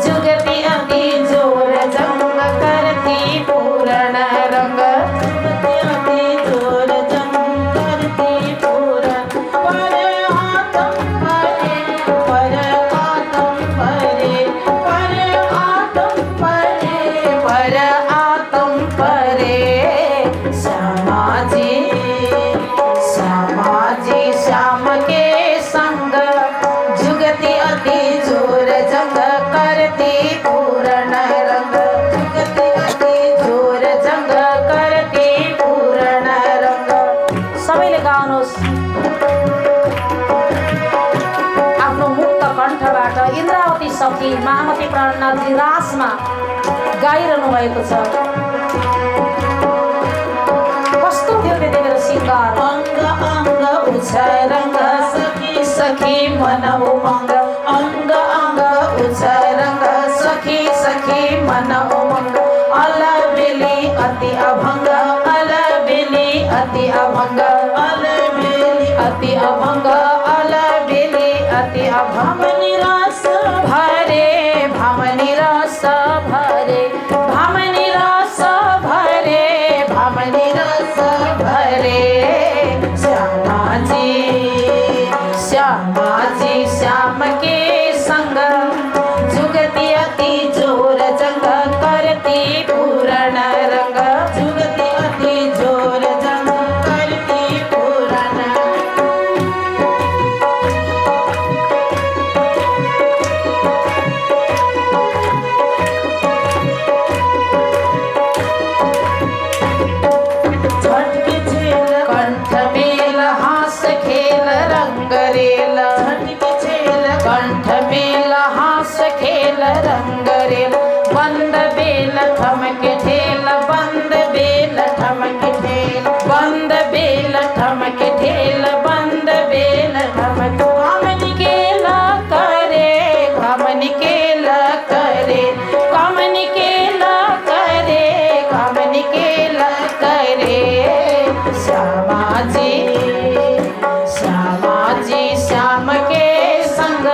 जुगती अति जोर जंग करती पूर्ण रंग, अति जोर जंग करती पूर्ण। पर आत्म परे, पर आत्म परे, पर आत्म परे, पर आत्म परे। श्यामाजी श्यामाजी श्याम के संग जुगती अति जोर जंग करती पूर्ण रंग, जुगती अति जोर जंग करती पूर्ण रंग। सबैले गाउनुहोस् आफ्नो मुक्त कण्ठबाट। इन्द्रावती सखी महामती प्राणनाथजी रासमा गाइरहनु भएको छ। कस्तो थियो त्यतिखेर श्रृङ्गार? अंग अंग उछल रंग सखी सखी मन उमंग, अंग अंग उछल रंग सखी सखी मन उमंग। अलबेली अति अभंग, अलबेली अति अभंग, अलबेली अति अभंग, अलबेली अति अभंग। भमनी रस भरे भमनी रस भरे, भमनी रस भरे, भमनी रस भरे। श्यामाजी श्यामाजी श्याम के संग जुगती अति जोर जंग करती पूर्ण रंग, जुगती अति जोर जंग करती पूर्ण। झटके झेल कंठ मेल हास खेल रंग रेल, झटके झेल कंठ मेल हास खेल रंग रेल। बंद बेल ठमक ठेल, बंद बेल ठमक ठेल, बंद बेल ठमक ठेल, बंद बेल ठमक। हमन केला करे, हमन केला करे, हमन केला करे, हमन केला करे। श्यामाजी श्यामाजी श्याम के संग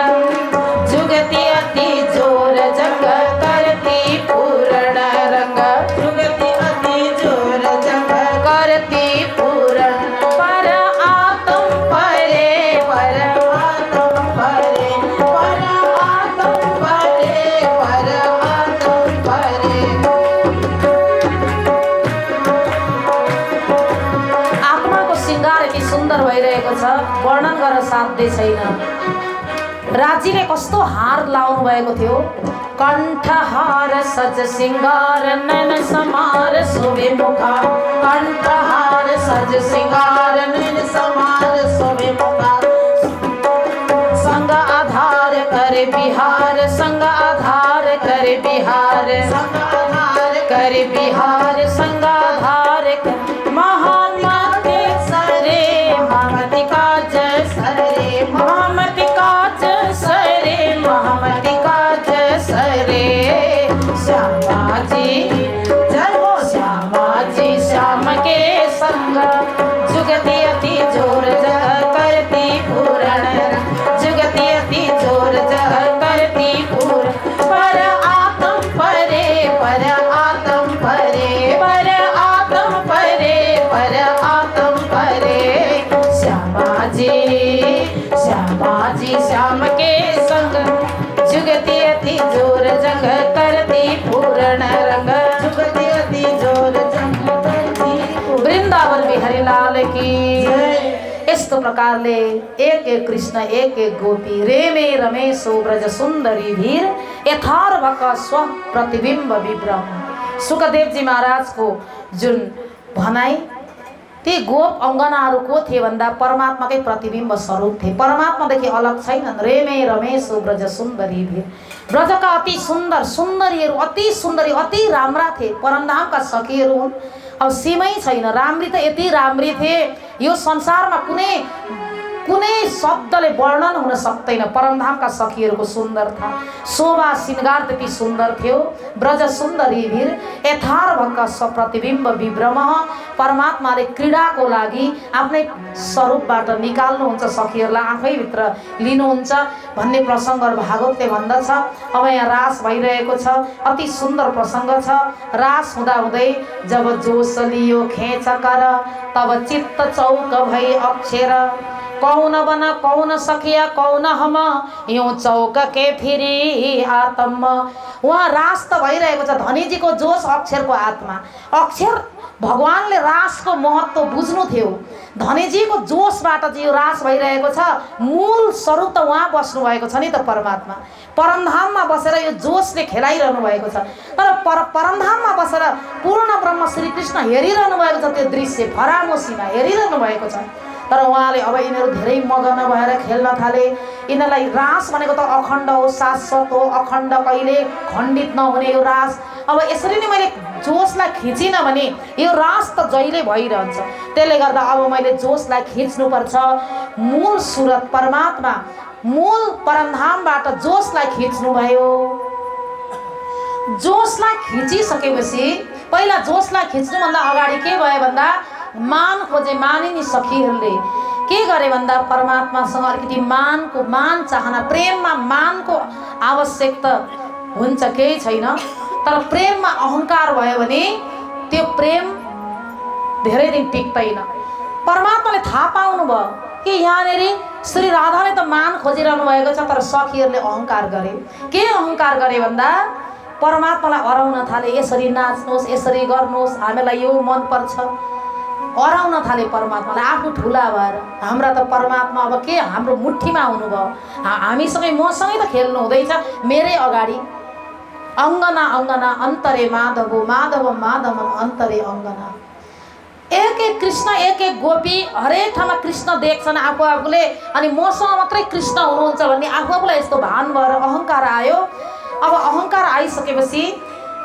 जुगती अति जोर जंग करती पूर्ण रंग, जुगती अति जोर जंग करती पूर्ण। पर आत्म परे, पर आत्म परे, पर आत्म परे, पर आत्म परे। आत्माको श्रृङ्गार यति सुन्दर भइरहेको छ, वर्णन गर्न साध्य छैन। राजीले कस्तो हार लाउनु भएको थियो? कण्ठहार सज श्रृङ्गार नयन समार शोभे मुखा, कण्ठहार सज श्रृङ्गार नयन समार शोभे मुखा। संग आधार करे बिहार, संग आधार करे बिहार, संग आधार करे बिहार, संग आधार करे। महान माते सरे महामती काज सरे, महामती काज सरे, महामती काज सरे। श्यामाजी जय हो, श्यामाजी श्याम के संग जुगती अति जोर जग करती पूर्ण, जुगती अति जोर जुगती अति जोर जंग करती पूर्ण रंग जुगती अति जोर जंग करती वृंदावन बिहारी लाल की यस्तो प्रकारले एक एक कृष्ण एक एक गोपी रेमे रमेशो ब्रज सुन्दरी भीर यथार्भक स्व प्रतिबिम्ब विभ्रम। सुखदेवजी महाराजको जुन भनाई ती गोप अङ्गनाहरूको थिए भन्दा परमात्माकै प्रतिबिम्ब स्वरूप थिए, परमात्मादेखि अलग छैनन्। रेमे रमेशो ब्रज सुन्दरी भीर, ब्रजका अति सुन्दर सुन्दरीहरू अति सुन्दरी अति राम्रा थिए, परमधामका सखीहरू हुन्। अब सीमै छैन, राम्री त यति राम्री थिए यो संसारमा कुनै शब्दले वर्णन हुन सक्दैन। परमधामका सखीहरूको सुन्दरता शोभा श्रृंगार त्यति सुन्दर थियो। ब्रज सुन्दरी भीर यथार्भक स्वप्रतिबिम्ब विभ्रम, परमात्माले क्रीडाको लागि आफ्नै स्वरूपबाट निकाल्नुहुन्छ, सखीहरूलाई आफैभित्र लिनुहुन्छ भन्ने प्रसङ्गहरू भागवतले भन्दछ। अब यहाँ रास भइरहेको छ, अति सुन्दर प्रसङ्ग छ। रास हुँदाहुँदै जब जोस लियो खेच कर, तब चित्त चौक भई अक्षर, कौन बन कौन सखिया कौन हम, यो चौक के फिरी आत्म। उहाँ रास त भइरहेको छ, धनीजीको जोस अक्षरको आत्मा। अक्षर भगवानले रासको महत्त्व बुझ्नु थियो, धनीजीको जोसबाट चाहिँ यो रास भइरहेको छ। मूल स्वरूप त उहाँ बस्नु भएको छ नि त, परमात्मा परमधाममा बसेर यो जोसले खेलाइरहनु भएको छ। तर परमधाममा बसेर पूर्ण ब्रह्म श्री कृष्ण हेरिरहनु भएको छ, त्यो दृश्य फरामोसीमा हेरिरहनु भएको छ। तर उहाँले अब यिनीहरू धेरै मगन भएर खेल्न थाले। यिनीहरूलाई रास भनेको त अखण्ड हो, शाश्वत हो, अखण्ड, कहिले खण्डित नहुने यो रास। अब यसरी नै मैले जोसलाई खिचिनँ भने यो रास त जहिले भइरहन्छ। त्यसले गर्दा अब मैले जोसलाई खिच्नुपर्छ। मूल सुरत परमात्मा, मूल परमधामबाट जोसलाई खिच्नुभयो। जोसलाई खिचिसकेपछि पहिला जोसलाई खिच्नुभन्दा अगाडि के भयो भन्दा मान खोजे। मानिनी सखीहरूले के गरे भन्दा परमात्मासँग अलिकति मान चाहना, प्रेममा मानको आवश्यकता हुन्छ, केही छैन। तर प्रेममा अहङ्कार भयो भने त्यो प्रेम धेरै दिन टिक्दैन। परमात्माले थाहा पाउनु भयो कि यहाँनिर श्री राधाले त मान खोजिरहनु भएको छ, तर सखीहरूले अहङ्कार गरे। के अहङ्कार गरे भन्दा परमात्मालाई अराउन थाले, यसरी नाच्नुहोस्, यसरी गर्नुहोस्, हामीलाई यो मनपर्छ, अराउन थाले परमात्मालाई आफू ठुला भएर। हाम्रा त परमात्मा अब के हाम्रो मुठीमा हुनुभयो, हामीसँगै मसँगै त खेल्नु हुँदैछ मेरै अगाडि। अङ्गना अङ्गना अन्तरे माधव माधव माधव अन्तरे अङ्गना। एक एक कृष्ण एक एक गोपी हरेक ठाउँमा कृष्ण देख्छन् आफू आफूले, अनि मसँग मात्रै कृष्ण हुनुहुन्छ भन्ने आफू आफूलाई यस्तो भान भएर अहङ्कार आयो। अब अहङ्कार आइसकेपछि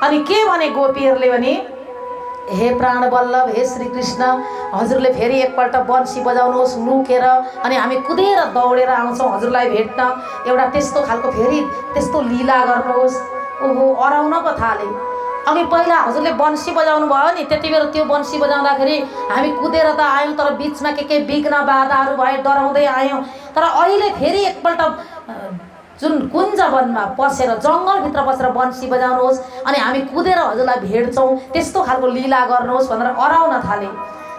अनि के भने गोपीहरूले भने, हे प्राण वल्लभ, हे श्री कृष्ण, हजुरले फेरि एकपल्ट बन्सी बजाउनुहोस् लुकेर, अनि हामी कुदेर दौडेर आउँछौँ हजुरलाई भेट्न। एउटा त्यस्तो खालको फेरि त्यस्तो लीला गर्नुहोस्। ओहो, अराउन पो थाले। अघि पहिला हजुरले बन्सी बजाउनु भयो नि, त्यति बेला त्यो बन्सी बजाउँदाखेरि हामी कुदेर त आयौँ, तर बिचमा के विघ्न बाधाहरू भए डराउँदै आयौँ। तर अहिले फेरि एकपल्ट जुन कुञ्ज वनमा पसेर जङ्गलभित्र बसेर बन्सी बजाउनुहोस्, अनि हामी कुदेर हजुरलाई भेट्छौँ, त्यस्तो खालको लीला गर्नुहोस् भनेर अराउन थाले।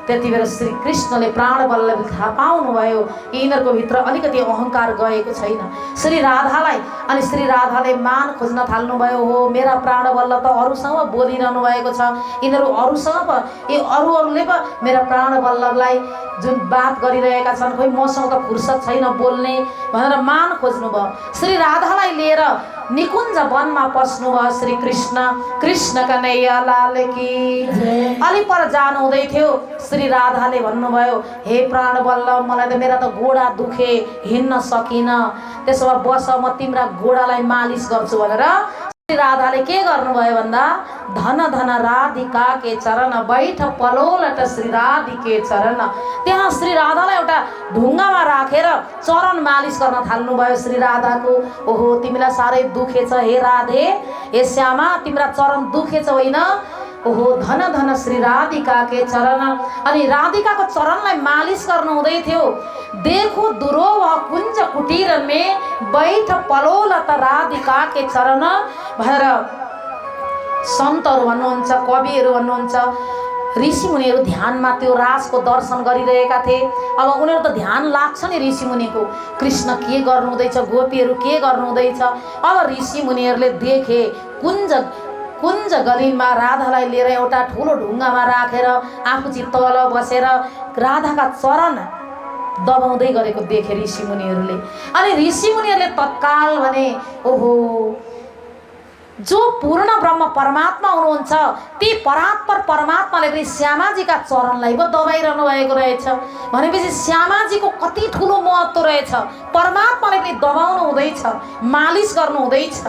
त्यति बेला श्री कृष्णले प्राण वल्लभ थाहा पाउनुभयो यिनीहरूको भित्र अलिकति अहङ्कार गएको छैन। श्री राधालाई अनि श्री राधाले मान खोज्न थाल्नुभयो। हो, मेरा प्राण वल्लभ त अरूसँग बोलिरहनु भएको छ, यिनीहरू अरूसँग पो, यो अरूहरूले पो मेरा प्राण वल्लभलाई जुन बात गरिरहेका छन्, खोइ मसँग त फुर्सद छैन बोल्ने भनेर मान खोज्नुभयो। श्री राधालाई लिएर निकुञ्ज वनमा पस्नुभयो श्री कृष्ण। कृष्ण कन्हैया लाल की। अलि पर जानु हुँदै थियो, श्री राधाले भन्नुभयो, हे प्राण वल्लभ, मलाई त मेरा त गोडा दुखे, हिँड्न सकिन, त्यसो भए बस म तिम्रा गोडालाई मालिस गर्छु भनेर श्री राधाले के गर्नुभयो भन्दा, धन धन राधिका के चरण बैठ पलोलट श्री राधिके चरण, त्यहाँ श्री राधालाई एउटा ढुङ्गामा राखेर चरण मालिस गर्न थाल्नुभयो श्री राधाको। ओहो, तिमीलाई साह्रै दुखेछ हे राधे, हे श्यामा, तिम्रा चरण दुखेछ होइन। ओहो, धन धन श्री राधिका के चरण। अनि राधिकाको चरणलाई मालिस गर्नु हुँदै थियो। देखो दुरोह कुञ्ज कुटीर में बैठ पलोलत राधिका के चरण भनेर सन्तहरू भन्नुहुन्छ, कविहरू भन्नुहुन्छ। ऋषिमुनिहरू ध्यानमा त्यो रासको दर्शन गरिरहेका थिए। अब उनीहरू त ध्यान लाग्छ नि ऋषिमुनिको, कृष्ण के गर्नुहुँदैछ, गोपीहरू के गर्नुहुँदैछ। अब ऋषिमुनिहरूले देखे कुञ्ज गलिनमा राधालाई लिएर एउटा ठुलो ढुङ्गामा राखेर आफू चाहिँ तल बसेर राधाका चरण दबाउँदै गरेको देखे ऋषिमुनिहरूले। अनि ऋषिमुनिहरूले तत्काल भने, ओहो, जो पूर्ण ब्रह्म परमात्मा हुनुहुन्छ ती परात्पर परमात्माले पनि श्यामाजीका चरणलाई पो दबाइरहनु भएको रहेछ भनेपछि श्यामाजीको कति ठुलो महत्त्व रहेछ। परमात्माले पनि दबाउनु हुँदैछ, मालिस गर्नु हुँदैछ।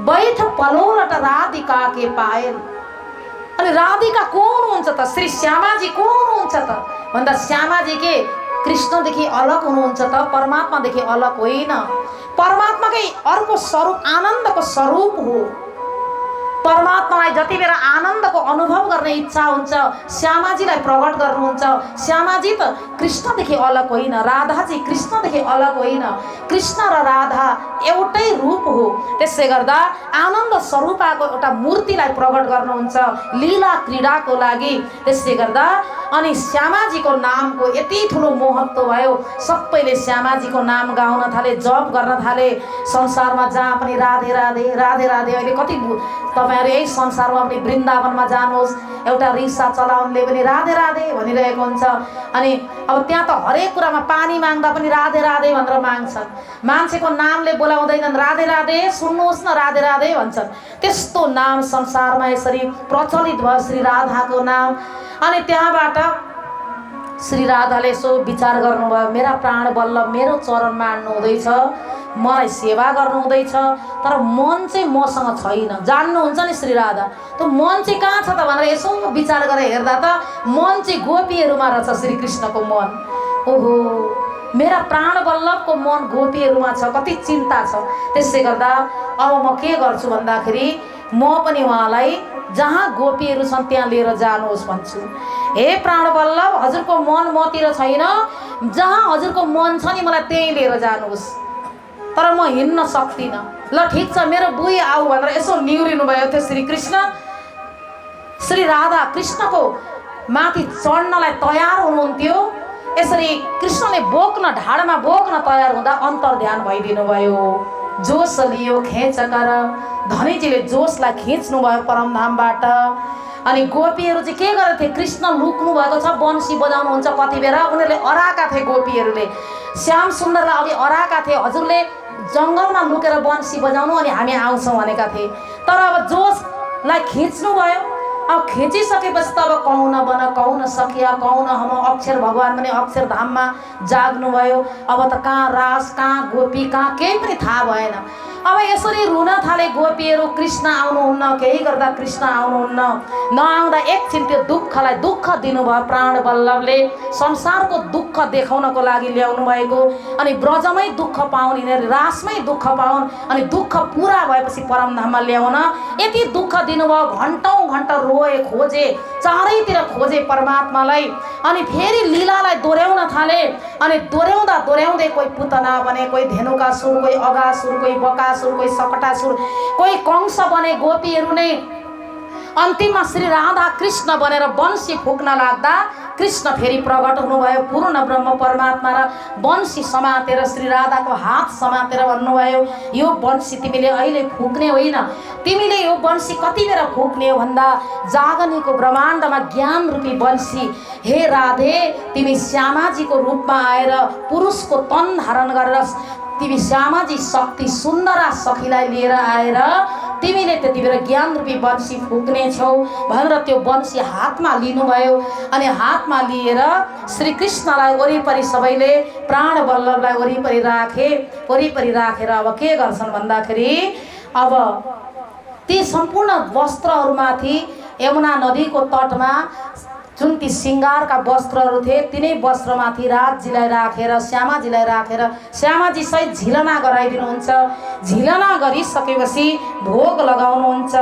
बैठ पलोलट राधिका के पायल। अनि राधिका को हुनुहुन्छ त? श्री श्यामाजी को हुनुहुन्छ त भन्दा श्यामाजी के कृष्णदेखि अलग हुनुहुन्छ त? परमात्मादेखि अलग होइन, परमात्माकै अर्को स्वरूप, आनन्दको स्वरूप हो। परमात्मालाई जति बेला आनन्दको अनुभव गर्ने इच्छा हुन्छ श्यामाजीलाई प्रकट गर्नुहुन्छ। श्यामाजी त कृष्णदेखि अलग होइन, राधाजी कृष्णदेखि अलग होइन, कृष्ण र राधा एउटै रूप हो। त्यसै गर्दा आनन्द स्वरूपको एउटा मूर्तिलाई प्रकट गर्नुहुन्छ लीला क्रीडाको लागि। त्यसै गर्दा अनि श्यामाजीको नामको यति ठुलो महत्त्व भयो। सबैले श्यामाजीको नाम गाउन थाले, जप गर्न थाले। संसारमा जहाँ पनि राधे राधे राधे राधे। अहिले कति तपाईहरु यही संसारमा पनि वृन्दावनमा जानुहोस्, एउटा रिक्सा चलाउनेले पनि राधे राधे भनिरहेको हुन्छ। अनि अब त्यहाँ त हरेक कुरामा पानी माग्दा पनि राधे राधे भनेर माग्छन्। मान्छेको नामले बोलाउँदैनन्, राधे राधे सुन्नुहोस् न राधे राधे भन्छन्। त्यस्तो नाम संसारमा यसरी प्रचलित भयो श्री राधाको नाम। अनि त्यहाँबाट श्री राधाले यसो विचार गर्नुभयो, मेरा प्राण बल्लभ मेरो चरणमा आड्नु हुँदैछ, मलाई सेवा गर्नु हुँदैछ, तर मन चाहिँ मसँग छैन। जान्नुहुन्छ नि श्री राधा, त्यो मन चाहिँ कहाँ छ त भनेर यसो विचार गरेर हेर्दा त मन चाहिँ गोपीहरूमा रहेछ श्री कृष्णको मन। ओहो, मेरा प्राण बल्लभको मन गोपीहरूमा छ, कति चिन्ता छ। त्यसै गर्दा अब म के गर्छु भन्दाखेरि म पनि उहाँलाई जहाँ गोपीहरू छन् त्यहाँ लिएर जानुहोस् भन्छु। हे प्राण बल्लभ, हजुरको मन मतिर छैन, जहाँ हजुरको मन छ नि मलाई त्यहीँ लिएर जानुहोस्, तर म हिँड्न सक्दिनँ। ल ठिक छ, मेरो बुई आऊ भनेर यसो निहुरिनु भयो थियो श्री कृष्ण। श्री राधा कृष्णको माथि चढ्नलाई तयार हुनुहुन्थ्यो। यसरी कृष्णले बोक्न, ढाडमा बोक्न तयार हुँदा अन्तर्ध्यान भइदिनु भयो। जोस लियो खेच कर, धनीजीले जोसलाई खिच्नु भयो परमधामबाट। अनि गोपीहरू चाहिँ के गरेको थिए, कृष्ण लुक्नु भएको छ, बन्सी बजाउनुहुन्छ कति बेला। उनीहरूले अराएका थिए, गोपीहरूले श्याम सुन्दरलाई अघि अराएका थिए, हजुरले जङ्गलमा लुकेर बन्सी बजाउनु अनि हामी आउँछौँ भनेका थिए। तर अब जोसलाई खिच्नु भयो। अब खिचिसकेपछि त अब कौन बन कौन सकिया कौन हम अक्षर भगवान पनि अक्षरधाममा जाग्नु भयो। अब त कहाँ रास, कहाँ गोपी, कहाँ केही पनि थाहा भएन। अब यसरी रुन थाले गोपीहरू, कृष्ण आउनुहुन्न, केही गर्दा कृष्ण आउनुहुन्न। नआउँदा एकछिन त्यो दुःखलाई दुःख दिनुभयो प्राण बल्लभले, संसारको दुःख देखाउनको लागि ल्याउनु भएको। अनि ब्रजमै दुःख पाउन् यिनीहरू, रासमै दुःख पाउन्, अनि दुःख पुरा भएपछि परमधाममा ल्याउन यति दुःख दिनुभयो। घन्टौँ घन्टा रोए, खोजे, चारैतिर खोजे परमात्मालाई। अनि फेरि लीलालाई दोहोऱ्याउन थाले। अनि दोहोऱ्याउँदा दोहोऱ्याउँदै कोही पुतना बने, कोही धेनुकासुर, कोही अगासुर, कोही बकासुर, कोही सकटासुर, कोही कंस बने गोपीहरू नै। अन्तिममा श्री राधा कृष्ण बनेर बन्सी फुक्न लाग्दा कृष्ण फेरि प्रकट हुनुभयो पूर्ण ब्रह्म परमात्मा र बन्सी समातेर श्री राधाको हात समातेर भन्नुभयो, यो बन्सी तिमीले अहिले फुक्ने होइन, तिमीले यो बन्सी कति बेला फुक्ने हो भन्दा जागनीको ब्रह्माण्डमा ज्ञान रूपी बन्सी। हे राधे, तिमी श्यामाजीको रूपमा आएर पुरुषको तन धारण गरेर तिमी श्यामाजी शक्ति सुन्दरा सखीलाई लिएर आएर तिमीले त्यति बेला ज्ञान रूपी बन्सी फुक्ने छौ भनेर त्यो बन्सी हातमा लिनुभयो। अनि हातमा लिएर श्री कृष्णलाई वरिपरि सबैले प्राण बल्लभलाई वरिपरि राखेर अब के गर्छन् भन्दाखेरि अब ती सम्पूर्ण वस्त्रहरूमाथि यमुना नदीको तटमा जुन ती सिंगारका वस्त्रहरू थिए तिनै वस्त्रमाथि राजजीलाई राखेर श्यामाजीलाई राखेर श्यामाजी सहित झिलना गराइदिनुहुन्छ। झिलना गरिसकेपछि भोग लगाउनुहुन्छ।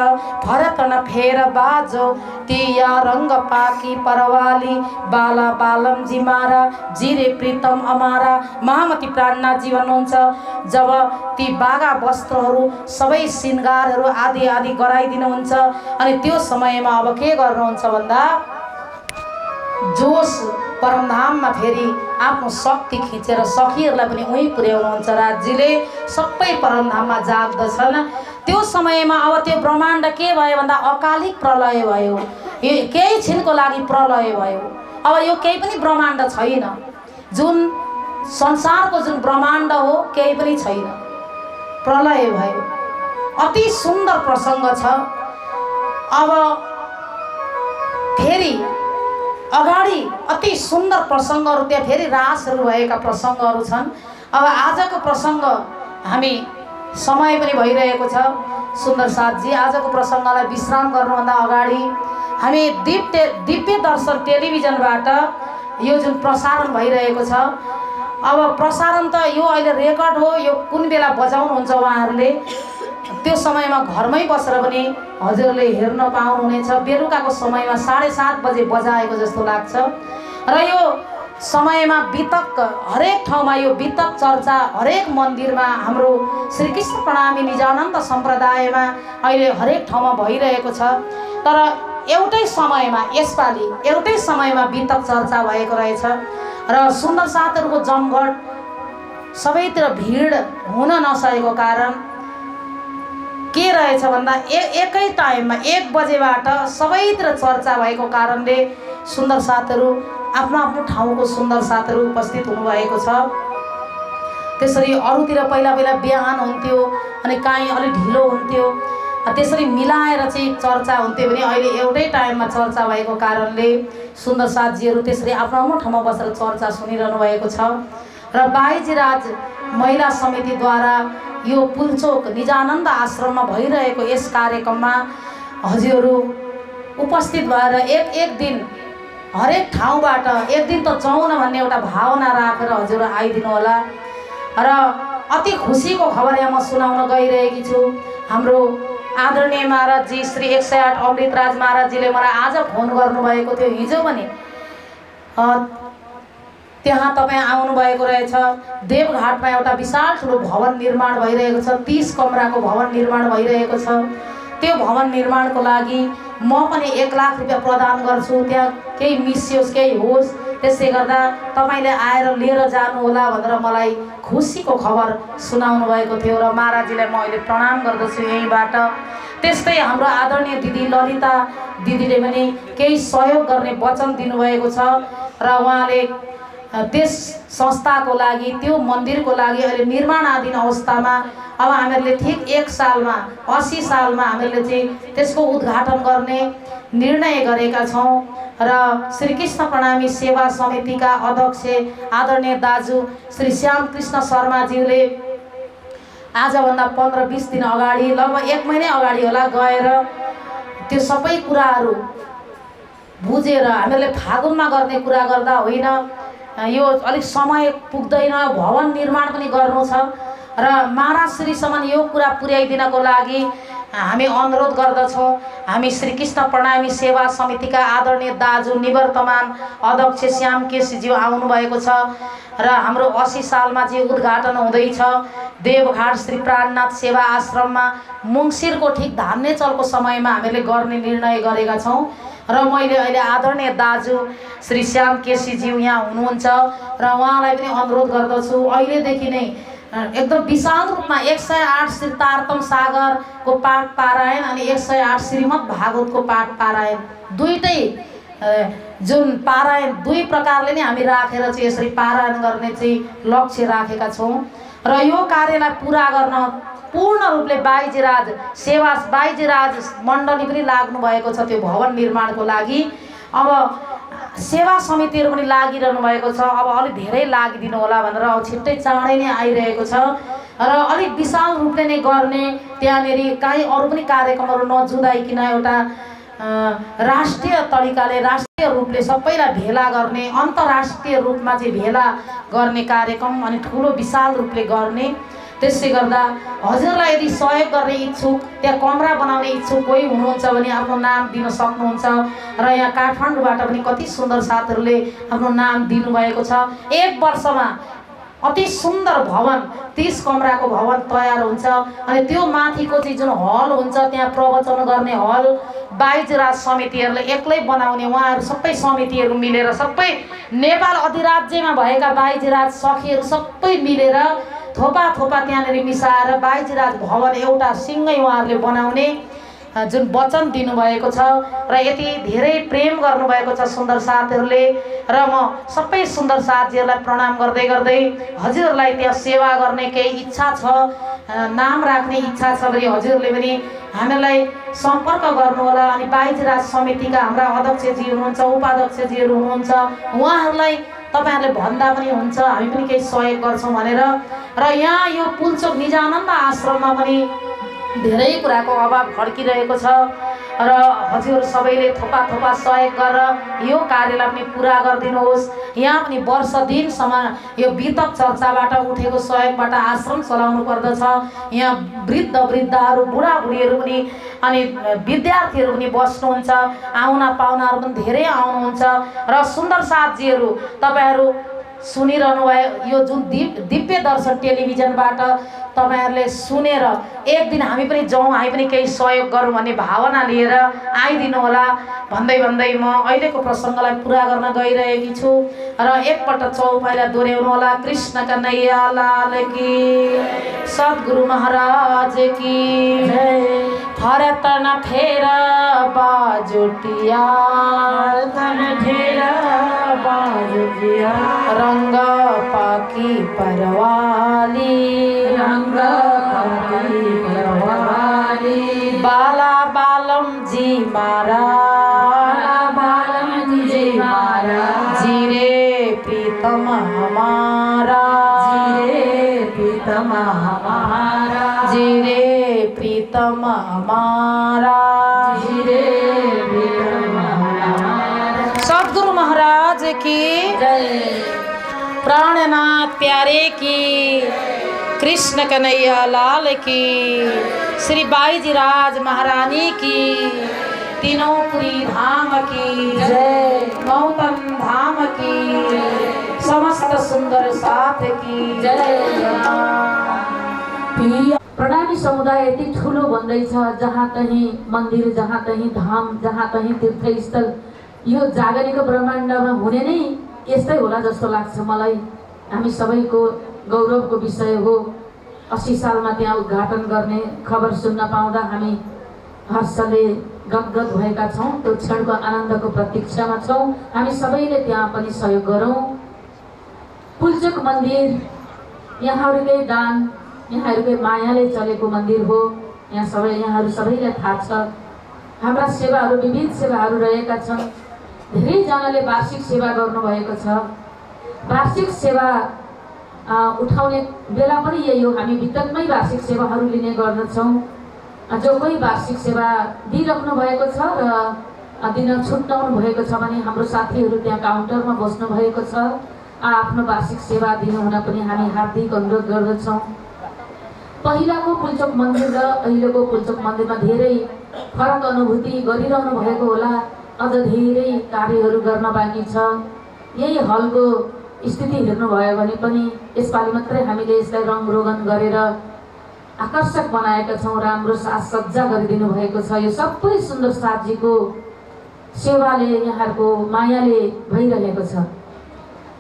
भरतन फेर बाजो तिया रंग पाकी परवाली बाला बालम जी मारा जिरे प्रीतम अमारा महामती प्राणनाथजी भन्नुहुन्छ। जब ती बागा वस्त्रहरू सबै सिंगारहरू आदि आदि गराइदिनुहुन्छ अनि त्यो समयमा अब के गर्नुहुन्छ भन्दा जोस परमधाममा फेरि आफ्नो शक्ति खिचेर सखीहरूलाई पनि उहीँ पुर्याउनुहुन्छ। राज्यले सबै परमधाममा जाग्दछन्। त्यो समयमा अब त्यो ब्रह्माण्ड के भयो भन्दा अकालिक प्रलय भयो। यो केही छिनको लागि प्रलय भयो। अब यो केही पनि ब्रह्माण्ड छैन। जुन संसारको जुन ब्रह्माण्ड हो केही पनि छैन, प्रलय भयो। अति सुन्दर प्रसङ्ग छ। अब फेरि अगाडि अति सुन्दर प्रसङ्गहरू, त्यहाँ फेरि रासहरू भएका प्रसङ्गहरू छन्। अब आजको प्रसङ्ग हामी समय पनि भइरहेको छ। सुन्दर साथजी, आजको प्रसङ्गलाई विश्राम गर्नुभन्दा अगाडि हामी दिव्य दर्शन टेलिभिजनबाट यो जुन प्रसारण भइरहेको छ, अब प्रसारण त यो अहिले रेकर्ड हो, यो कुन बेला बजाउनुहुन्छ उहाँहरूले त्यो समयमा घरमै बसेर पनि हजुरले हेर्न पाउनुहुनेछ। बेलुकाको समयमा 7:30 बजे बजाएको जस्तो लाग्छ। र यो समयमा वितक हरेक ठाउँमा यो वितक चर्चा हरेक मन्दिरमा हाम्रो श्रीकृष्ण प्रणामी निजानन्द सम्प्रदायमा अहिले हरेक ठाउँमा भइरहेको छ। तर एउटै समयमा यसपालि एउटै समयमा वितक चर्चा भएको रहेछ र सुन्दर साथहरूको जमघट सबैतिर भिड हुन नसकेको कारण के रहेछ भन्दा एकै टाइममा 1 बजेबाट सबैतिर चर्चा भएको कारणले सुन्दर साथहरू आफ्नो आफ्नो ठाउँको सुन्दर साथहरू उपस्थित हुनुभएको छ। त्यसरी अरूतिर पहिला बिहान हुन्थ्यो अनि काहीँ अलिक ढिलो हुन्थ्यो, त्यसरी मिलाएर चाहिँ चर्चा हुन्थ्यो भने अहिले एउटै टाइममा चर्चा भएको कारणले सुन्दर साथजीहरू त्यसरी आफ्नो आफ्नो ठाउँमा बसेर चर्चा सुनिरहनु भएको छ। र बाइजीराज महिला समितिद्वारा यो पुल्चोक निजानन्द आश्रममा भइरहेको यस कार्यक्रममा हजुरहरू उपस्थित भएर एक दिन हरेक ठाउँबाट एक दिन त जाउँ न भन्ने एउटा भावना राखेर हजुरहरू आइदिनु होला। र अति खुसीको खबर यहाँ म सुनाउन गइरहेकी छु। हाम्रो आदरणीय महाराजजी श्री 108 अमृतराज महाराजजीले मलाई आज फोन गर्नुभएको थियो। हिजो पनि त्यहाँ तपाईँ आउनुभएको रहेछ। देवघाटमा एउटा विशाल ठुलो भवन निर्माण भइरहेको छ। 30 कमराको भवन निर्माण भइरहेको छ। त्यो भवन निर्माणको लागि म पनि 1 लाख रुपियाँ प्रदान गर्छु। त्यहाँ केही मिसियोस् केही होस्, त्यसले गर्दा तपाईँले आएर लिएर जानु होला भनेर मलाई खुसीको खबर सुनाउनु भएको थियो र महाराजजीलाई म अहिले प्रणाम गर्दछु यहीँबाट। त्यस्तै हाम्रो आदरणीय दिदी ललिता दिदीले पनि केही सहयोग गर्ने वचन दिनुभएको छ र उहाँले त्यस संस्थाको लागि त्यो मन्दिरको लागि अहिले निर्माणाधीन अवस्थामा अब हामीहरूले ठिक 1 सालमा 80 सालमा हामीहरूले चाहिँ त्यसको उद्घाटन गर्ने निर्णय गरेका छौँ। र श्रीकृष्ण प्रणामी सेवा समितिका अध्यक्ष आदरणीय दाजु श्री श्यामकृष्ण शर्माज्यूले आजभन्दा 15-20 दिन अगाडि लगभग 1 महिना अगाडि होला गएर त्यो सबै कुराहरू बुझेर हामीहरूले फागुनमा गर्ने कुरा गर्दा होइन, यो अलिक समय पुग्दैन, भवन निर्माण पनि गर्नु छ र महाराजश्रीसम्म यो कुरा पुर्याइदिनको लागि हामी अनुरोध गर्दछौँ। हामी श्रीकृष्ण प्रणामी सेवा समितिका आदरणीय दाजु निवर्तमान अध्यक्ष श्याम केसीज्यू आउनुभएको छ र हाम्रो 80 सालमा चाहिँ उद्घाटन हुँदैछ देवघाट श्री प्राणनाथ सेवा आश्रममा मुङ्सिरको ठिक धान्नेचलको समयमा हामीले गर्ने निर्णय गरेका छौँ। र मैले अहिले आदरणीय दाजु श्री श्याम केसीज्यू यहाँ हुनुहुन्छ र उहाँलाई पनि अनुरोध गर्दछु अहिलेदेखि नै एकदम विशाल रूपमा 108 श्री तारतम सागरको पाठ पारायण अनि 108 श्रीमद् भागवतको पाठ पारायण दुईटै जुन पारायण दुई प्रकारले नै हामी राखेर चाहिँ यसरी पारायण गर्ने चाहिँ लक्ष्य राखेका छौँ। र यो कार्यलाई पुरा गर्न पूर्ण रूपले बाइजीराज मण्डली पनि लाग्नु भएको छ त्यो भवन निर्माणको लागि। अब सेवा समितिहरू पनि लागिरहनु भएको छ। अब अलिक धेरै लागिदिनु होला भनेर अब छिट्टै चाँडै नै आइरहेको छ र अलिक विशाल रूपले नै गर्ने, त्यहाँनिर काहीँ अरू पनि कार्यक्रमहरू नजुदाइकन एउटा राष्ट्रिय तरिकाले राष्ट्रिय रूपले सबैलाई भेला गर्ने, अन्तर्राष्ट्रिय रूपमा चाहिँ भेला गर्ने कार्यक्रम अनि ठुलो विशाल रूपले गर्ने। त्यसले गर्दा हजुरलाई यदि सहयोग गर्ने इच्छुक, त्यहाँ कमरा बनाउने इच्छुक कोही हुनुहुन्छ भने आफ्नो नाम दिन सक्नुहुन्छ र यहाँ काठमाडौँबाट पनि कति सुन्दर साथीहरूले आफ्नो नाम दिनुभएको छ। 1 वर्षमा अति सुन्दर भवन 30 कमराको भवन तयार हुन्छ। अनि त्यो माथिको चाहिँ जुन हल हुन्छ त्यहाँ प्रवचन गर्ने हल बाइजराज समितिहरूले एक्लै बनाउने, उहाँहरू सबै समितिहरू मिलेर सबै नेपाल अधिराज्यमा भएका बाइजराज सखीहरू सबै मिलेर थोपा थोपा त्यहाँनिर मिसाएर बाइजराज भवन एउटा सिंगै उहाँहरूले बनाउने जुन वचन दिनुभएको छ र यति धेरै प्रेम गर्नुभएको छ सुन्दर साथीहरूले। र म सबै सुन्दर साथीहरूलाई प्रणाम गर्दै गर्दै हजुरहरूलाई त्यहाँ सेवा गर्ने केही इच्छा छ, नाम राख्ने इच्छा छ भने हजुरहरूले पनि हामीलाई सम्पर्क गर्नुहोला। अनि बाइजराज समितिका हाम्रा अध्यक्षजी हुनुहुन्छ, उपाध्यक्षजीहरू हुनुहुन्छ, उहाँहरूलाई तपाईहरुले भन्दा पनि हुन्छ, हामी पनि केही सहयोग गर्छौं भनेर। र यहाँ यो पुल्चोक निजानन्द आश्रममा पनि धेरै कुराको अभाव खड्किरहेको छ र हजुर सबैले थोपा थोपा सहयोग गरेर यो कार्यलाई पनि पुरा गरिदिनुहोस्। यहाँ पनि वर्ष दिनसम्म यो वितक चर्चाबाट उठेको सहयोगबाट आश्रम चलाउनु पर्दछ। यहाँ वृद्ध वृद्धाहरू, बुढाबुढीहरू पनि अनि विद्यार्थीहरू पनि बस्नुहुन्छ, आउना पाहुनाहरू पनि धेरै आउनुहुन्छ। र सुन्दर साथजीहरू तपाईहरु सुनिरहनु भयो, यो जुन दिव्य दर्शन टेलिभिजनबाट तपाईहरुले सुनेर एक दिन हामी पनि जाउँ, हामी पनि केही सहयोग गरौँ भन्ने भावना लिएर आइदिनु होला भन्दै भन्दै म अहिलेको प्रसङ्गलाई पुरा गर्न गइरहेकी छु। र एकपल्ट चौपाइलाई दोहोर्याउनु होला। कृष्ण कन्हैया लाल की, सद्गुरु महाराज की जय। भरत न फेर बाजोटिया, रंग पाकी परवाली, रंग पाकी परवाली। बाला बालम जी मारा, बालम जी मारा। जीरे प्रीतम हमारा, जीरे प्रीतम हमारा। जीरे प्रीतम हमारा, जीरे प्रीतम हमारा। सद्गुरु महाराज की जय। प्राणनाथ प्यारे की, कृष्ण कन्हैया लाल की, श्री बाईजीराज महारानी की, तीनोंपुरी धाम की जय, गौतम धाम की, समस्त सुंदर साथ की जय। प्रणामी समुदाय यति ठुलो भन्दैछ, जहाँ तहीँ मन्दिर, जहाँ तहीँ धाम, जहाँ तहीँ तीर्थस्थल, यो जागरीको ब्रह्माण्डमा हुने नै यस्तै होला जस्तो लाग्छ मलाई। हामी सबैको गौरवको विषय हो। 80 सालमा त्यहाँ उद्घाटन गर्ने खबर सुन्न पाउँदा हामी हर्षले गदगद भएका छौँ। त्यो क्षणको आनन्दको प्रतीक्षामा छौँ। हामी सबैले त्यहाँ पनि सहयोग गरौँ। पुल्चोक मन्दिर यहाँहरूकै दान, यहाँहरूकै मायाले चलेको मन्दिर हो। यहाँहरू सबैलाई थाहा छ। हाम्रा सेवाहरू, विविध सेवाहरू रहेका छन्। धेरैजनाले वार्षिक सेवा गर्नुभएको छ। वार्षिक सेवा उठाउने बेला पनि यही हो, हामी वितकमै वार्षिक सेवाहरू लिने गर्दछौँ। जो कोही वार्षिक सेवा दिइराख्नु भएको छ र दिन छुट्याउनु भएको छ भने हाम्रो साथीहरू त्यहाँ काउन्टरमा बस्नु भएको छ। आफ्नो वार्षिक सेवा दिनुहुन पनि हामी हार्दिक अनुरोध गर्दछौँ। पहिलाको पुल्चोक मन्दिर र अहिलेको पुल्चोक मन्दिरमा धेरै फरक अनुभूति गरिरहनु भएको होला। अझ धेरै कार्यहरू गर्न बाँकी छ। यही हलको स्थिति हेर्नुभयो भने पनि यसपालि मात्रै हामीले यसलाई रङरोगन गरेर आकर्षक बनाएका छौँ। राम्रो साजसज्जा गरिदिनु भएको छ। यो सबै सुन्दर साथजीको सेवाले, यहाँहरूको मायाले भइरहेको छ।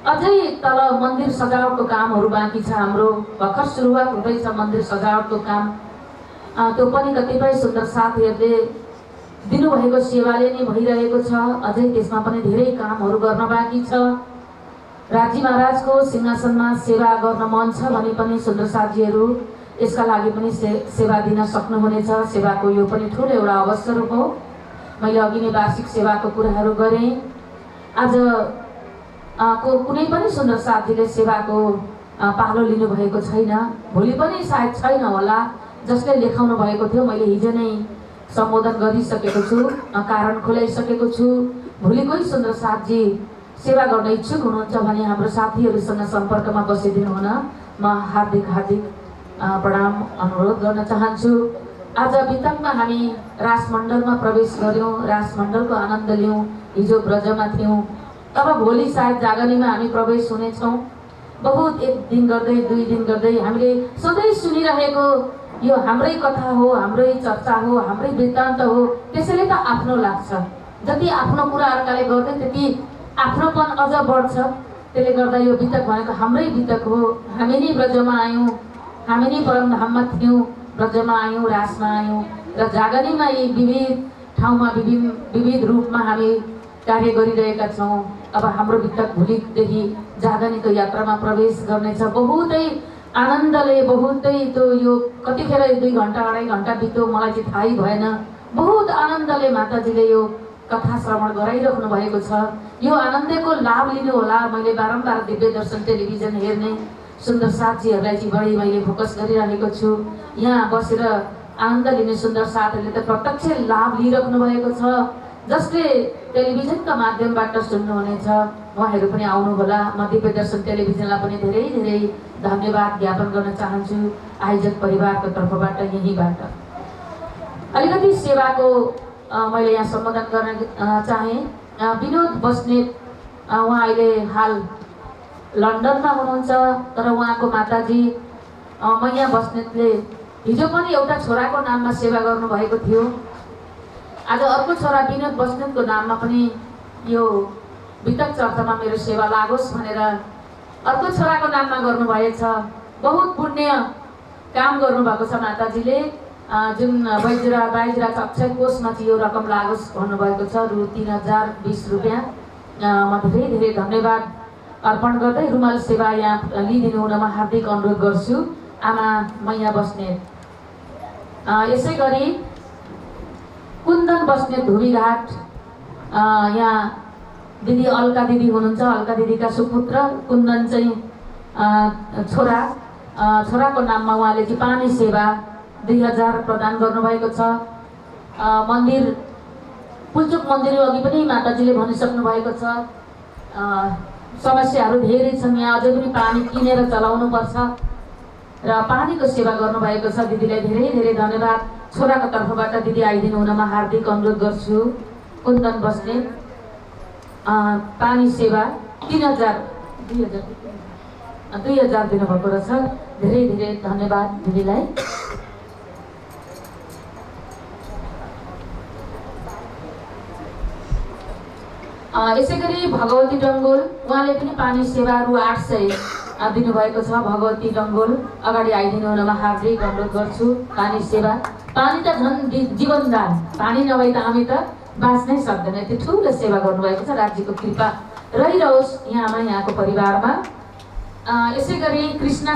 अझै तल मन्दिर सजावटको कामहरू बाँकी छ। हाम्रो भर्खर सुरुवात हुँदैछ मन्दिर सजावटको काम। त्यो पनि कतिपय सुन्दर साथीहरूले दिनुभएको सेवाले नै भइरहेको छ। अझै त्यसमा पनि धेरै कामहरू गर्न बाँकी छ। राजी महाराजको सिंहासनमा सेवा गर्न मन छ भने पनि सुन्दर साथीहरू यसका लागि पनि सेवा दिन सक्नुहुनेछ। सेवाको यो पनि ठुलो एउटा अवसर हो। मैले अघि नै वार्षिक सेवाको कुराहरू गरेँ। आज कुनै पनि सुन्दर साथीले सेवाको पालो लिनुभएको छैन। भोलि पनि सायद छैन होला। जसले लेखाउनु भएको थियो मैले हिजो नै सम्बोधन गरिसकेको छु, कारण खुलाइसकेको छु। भोलि कोही सुन्दर साथजी सेवा गर्न इच्छुक हुनुहुन्छ भने हाम्रो साथीहरूसँग सम्पर्कमा बसिदिनु हुन म हार्दिक प्रणाम अनुरोध गर्न चाहन्छु। आज वितकमा हामी रासमण्डलमा प्रवेश गऱ्यौँ, रासमण्डलको आनन्द लियौँ। हिजो ब्रजमा थियौँ, अब भोलि सायद जागरणीमा हामी प्रवेश हुनेछौँ। बहुत एक दिन गर्दै 2 दिन गर्दै हामीले सधैँ सुनिरहेको यो हाम्रै कथा हो, हाम्रै चर्चा हो, हाम्रै वृत्तान्त हो, त्यसैले त आफ्नो लाग्छ। जति आफ्नो कुरा अर्काले गर्दै त्यति आफ्नोपन अझ बढ्छ। त्यसले गर्दा यो बितक भनेको हाम्रै बितक हो। हामी नै ब्रजमा आयौँ, हामी नै परमधाममा थियौँ, ब्रजमा आयौँ, रासमा आयौँ र जागरणीमा यी विविध ठाउँमा विविध रूपमा हामी कार्य गरिरहेका छौँ। अब हाम्रो बितक भोलिदेखि जागरणीको यात्रामा प्रवेश गर्नेछ। बहुतै आनन्दले, बहुतै त्यो यो कतिखेर 2 घन्टा 2.5 घन्टा बित्यो मलाई चाहिँ थाहै भएन। बहुत आनन्दले माताजीले यो कथा श्रवण गराइराख्नु भएको छ। यो आनन्दको लाभ लिनु होला। मैले बारम्बार दिव्य दर्शन टेलिभिजन हेर्ने सुन्दर साथीहरूलाई चाहिँ बढी मैले फोकस गरिरहेको छु। यहाँ बसेर आनन्द लिने सुन्दर साथीहरूले त प्रत्यक्ष लाभ लिइराख्नु भएको छ। जसले टेलिभिजनका माध्यमबाट सुन्नुहुनेछ उहाँहरू पनि आउनुहोला। म दिव्य दर्शन टेलिभिजनलाई पनि धेरै धेरै धन्यवाद ज्ञापन गर्न चाहन्छु आयोजक परिवारको तर्फबाट, यहीँबाट। अलिकति सेवाको मैले यहाँ सम्बोधन गर्न चाहेँ। विनोद बस्नेत उहाँ अहिले हाल लन्डनमा हुनुहुन्छ, तर उहाँको माताजी मैया बस्नेतले हिजो पनि एउटा छोराको नाममा सेवा गर्नुभएको थियो। आज अर्को छोरा विनोद बस्नेतको नाममा पनि यो बितक चर्चामा मेरो सेवा लागोस् भनेर अर्को छोराको नाममा गर्नुभएछ। बहुत पुण्य काम गर्नुभएको छ माताजीले। जुन बाइजराज अक्षय कोषमा चाहिँ यो रकम लागोस् भन्नुभएको छ, रु 3020 रुपियाँ। म धेरै धेरै धन्यवाद अर्पण गर्दै रुमाल सेवा यहाँ लिइदिनु हुनमा हार्दिक अनुरोध गर्छु आमा मैया बस्नेत। यसै गरी कुन्दन बस्नेत धुबीघाट, यहाँ दिदी अलका दिदी हुनुहुन्छ। अलका दिदीका सुपुत्र कुन्दन चाहिँ छोराको नाममा उहाँले चाहिँ पानी सेवा 2000 प्रदान गर्नुभएको छ। मन्दिर पुल्चोक मन्दिर अघि पनि माताजीले भनिसक्नु भएको छ। समस्याहरू धेरै छन्, यहाँ अझै पनि पानी किनेर चलाउनुपर्छ र पानीको सेवा गर्नुभएको छ। दिदीलाई धेरै धेरै धन्यवाद। छोराको तर्फबाट दिदी आइदिनु हुनमा हार्दिक अनुरोध गर्छु। कुन्दन बस्ने पानी सेवा 2000 दिनुभएको रहेछ। धेरै धेरै धन्यवाद दिदीलाई। यसै गरी भगवती डङ्गोल, उहाँले पनि पानी सेवा रु 800 दिनुभएको छ। भगवती डङ्गोल अगाडि आइदिनु हुनमा हार्दिक अनुरोध गर्छु। पानी सेवा, पानी त झन् जीवनदान, पानी नभए त हामी त बाँच्नै सक्दैन। यति ठुलो सेवा गर्नुभएको छ। राज्यको कृपा रहिरहोस् यहाँमा, यहाँको परिवारमा। यसै गरी कृष्ण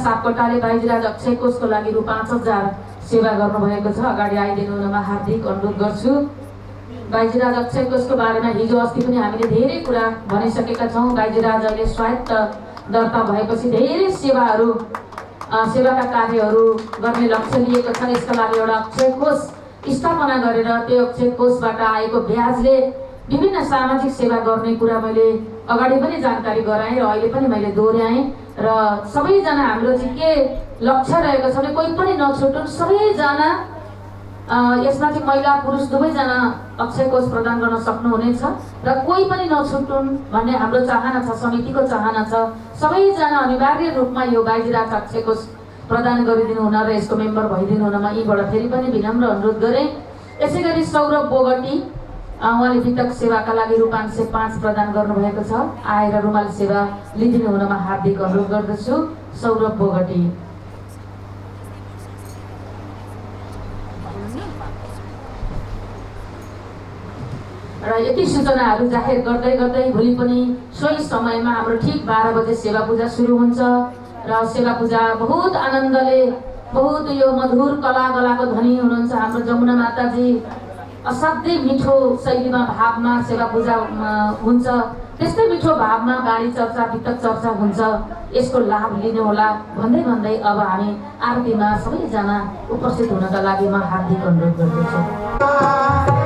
सापकोटाले बाइजराज अक्षय कोषको लागि रु 5000 सेवा गर्नुभएको छ। अगाडि आइदिनु हुनमा हार्दिक अनुरोध गर्छु। बाइजराज अक्षय कोषको बारेमा हिजो अस्ति पनि हामीले धेरै कुरा भनिसकेका छौँ। बाइजराज अहिले स्वायत्त दर्ता भएपछि धेरै सेवाका कार्यहरू गर्ने लक्ष्य लिएको छ। यसका लागि एउटा अक्षय कोष स्थापना गरेर त्यो अक्षय कोषबाट आएको ब्याजले विभिन्न सामाजिक सेवा गर्ने कुरा मैले अगाडि पनि जानकारी गराएँ र अहिले पनि मैले दोहोऱ्याएँ। र सबैजना हाम्रो चाहिँ के लक्ष्य रहेको छ भने कोही पनि नछुटुन्, सबैजना यसमा चाहिँ महिला पुरुष दुवैजना अक्षय कोष प्रदान गर्न सक्नुहुनेछ र कोही पनि नछुटुन् भन्ने हाम्रो चाहना छ, समितिको चाहना छ। सबैजना अनिवार्य रूपमा यो बाइजराज अक्षय कोष प्रदान गरिदिनु हुन र यसको मेम्बर भइदिनु हुनमा यीबाट फेरि पनि विनम्र अनुरोध गरेँ। यसै गरी सौरभ बोगटी, उहाँले वितक सेवाका लागि रु 505 प्रदान गर्नुभएको छ। आएर रुमाल सेवा लिइदिनु हुनमा हार्दिक अनुरोध गर्दछु। सौरभ बोगटी। र यति सूचनाहरू जाहेर गर्दै गर्दै भोलि पनि सोही समयमा हाम्रो ठिक 12 बजे सेवा पूजा सुरु हुन्छ र सेवा पूजा बहुत आनन्दले, बहुत यो मधुर कलाको धनी हुनुहुन्छ हाम्रो जमुना माताजी। असाध्यै मिठो शैलीमा भावमा सेवा पूजा हुन्छ। त्यस्तै मिठो भावमा बाणी चर्चा, बितक चर्चा हुन्छ। यसको लाभ लिनु होला भन्दै अब हामी आरतीमा सबैजना उपस्थित हुनका लागि म हार्दिक अनुरोध गर्दछु।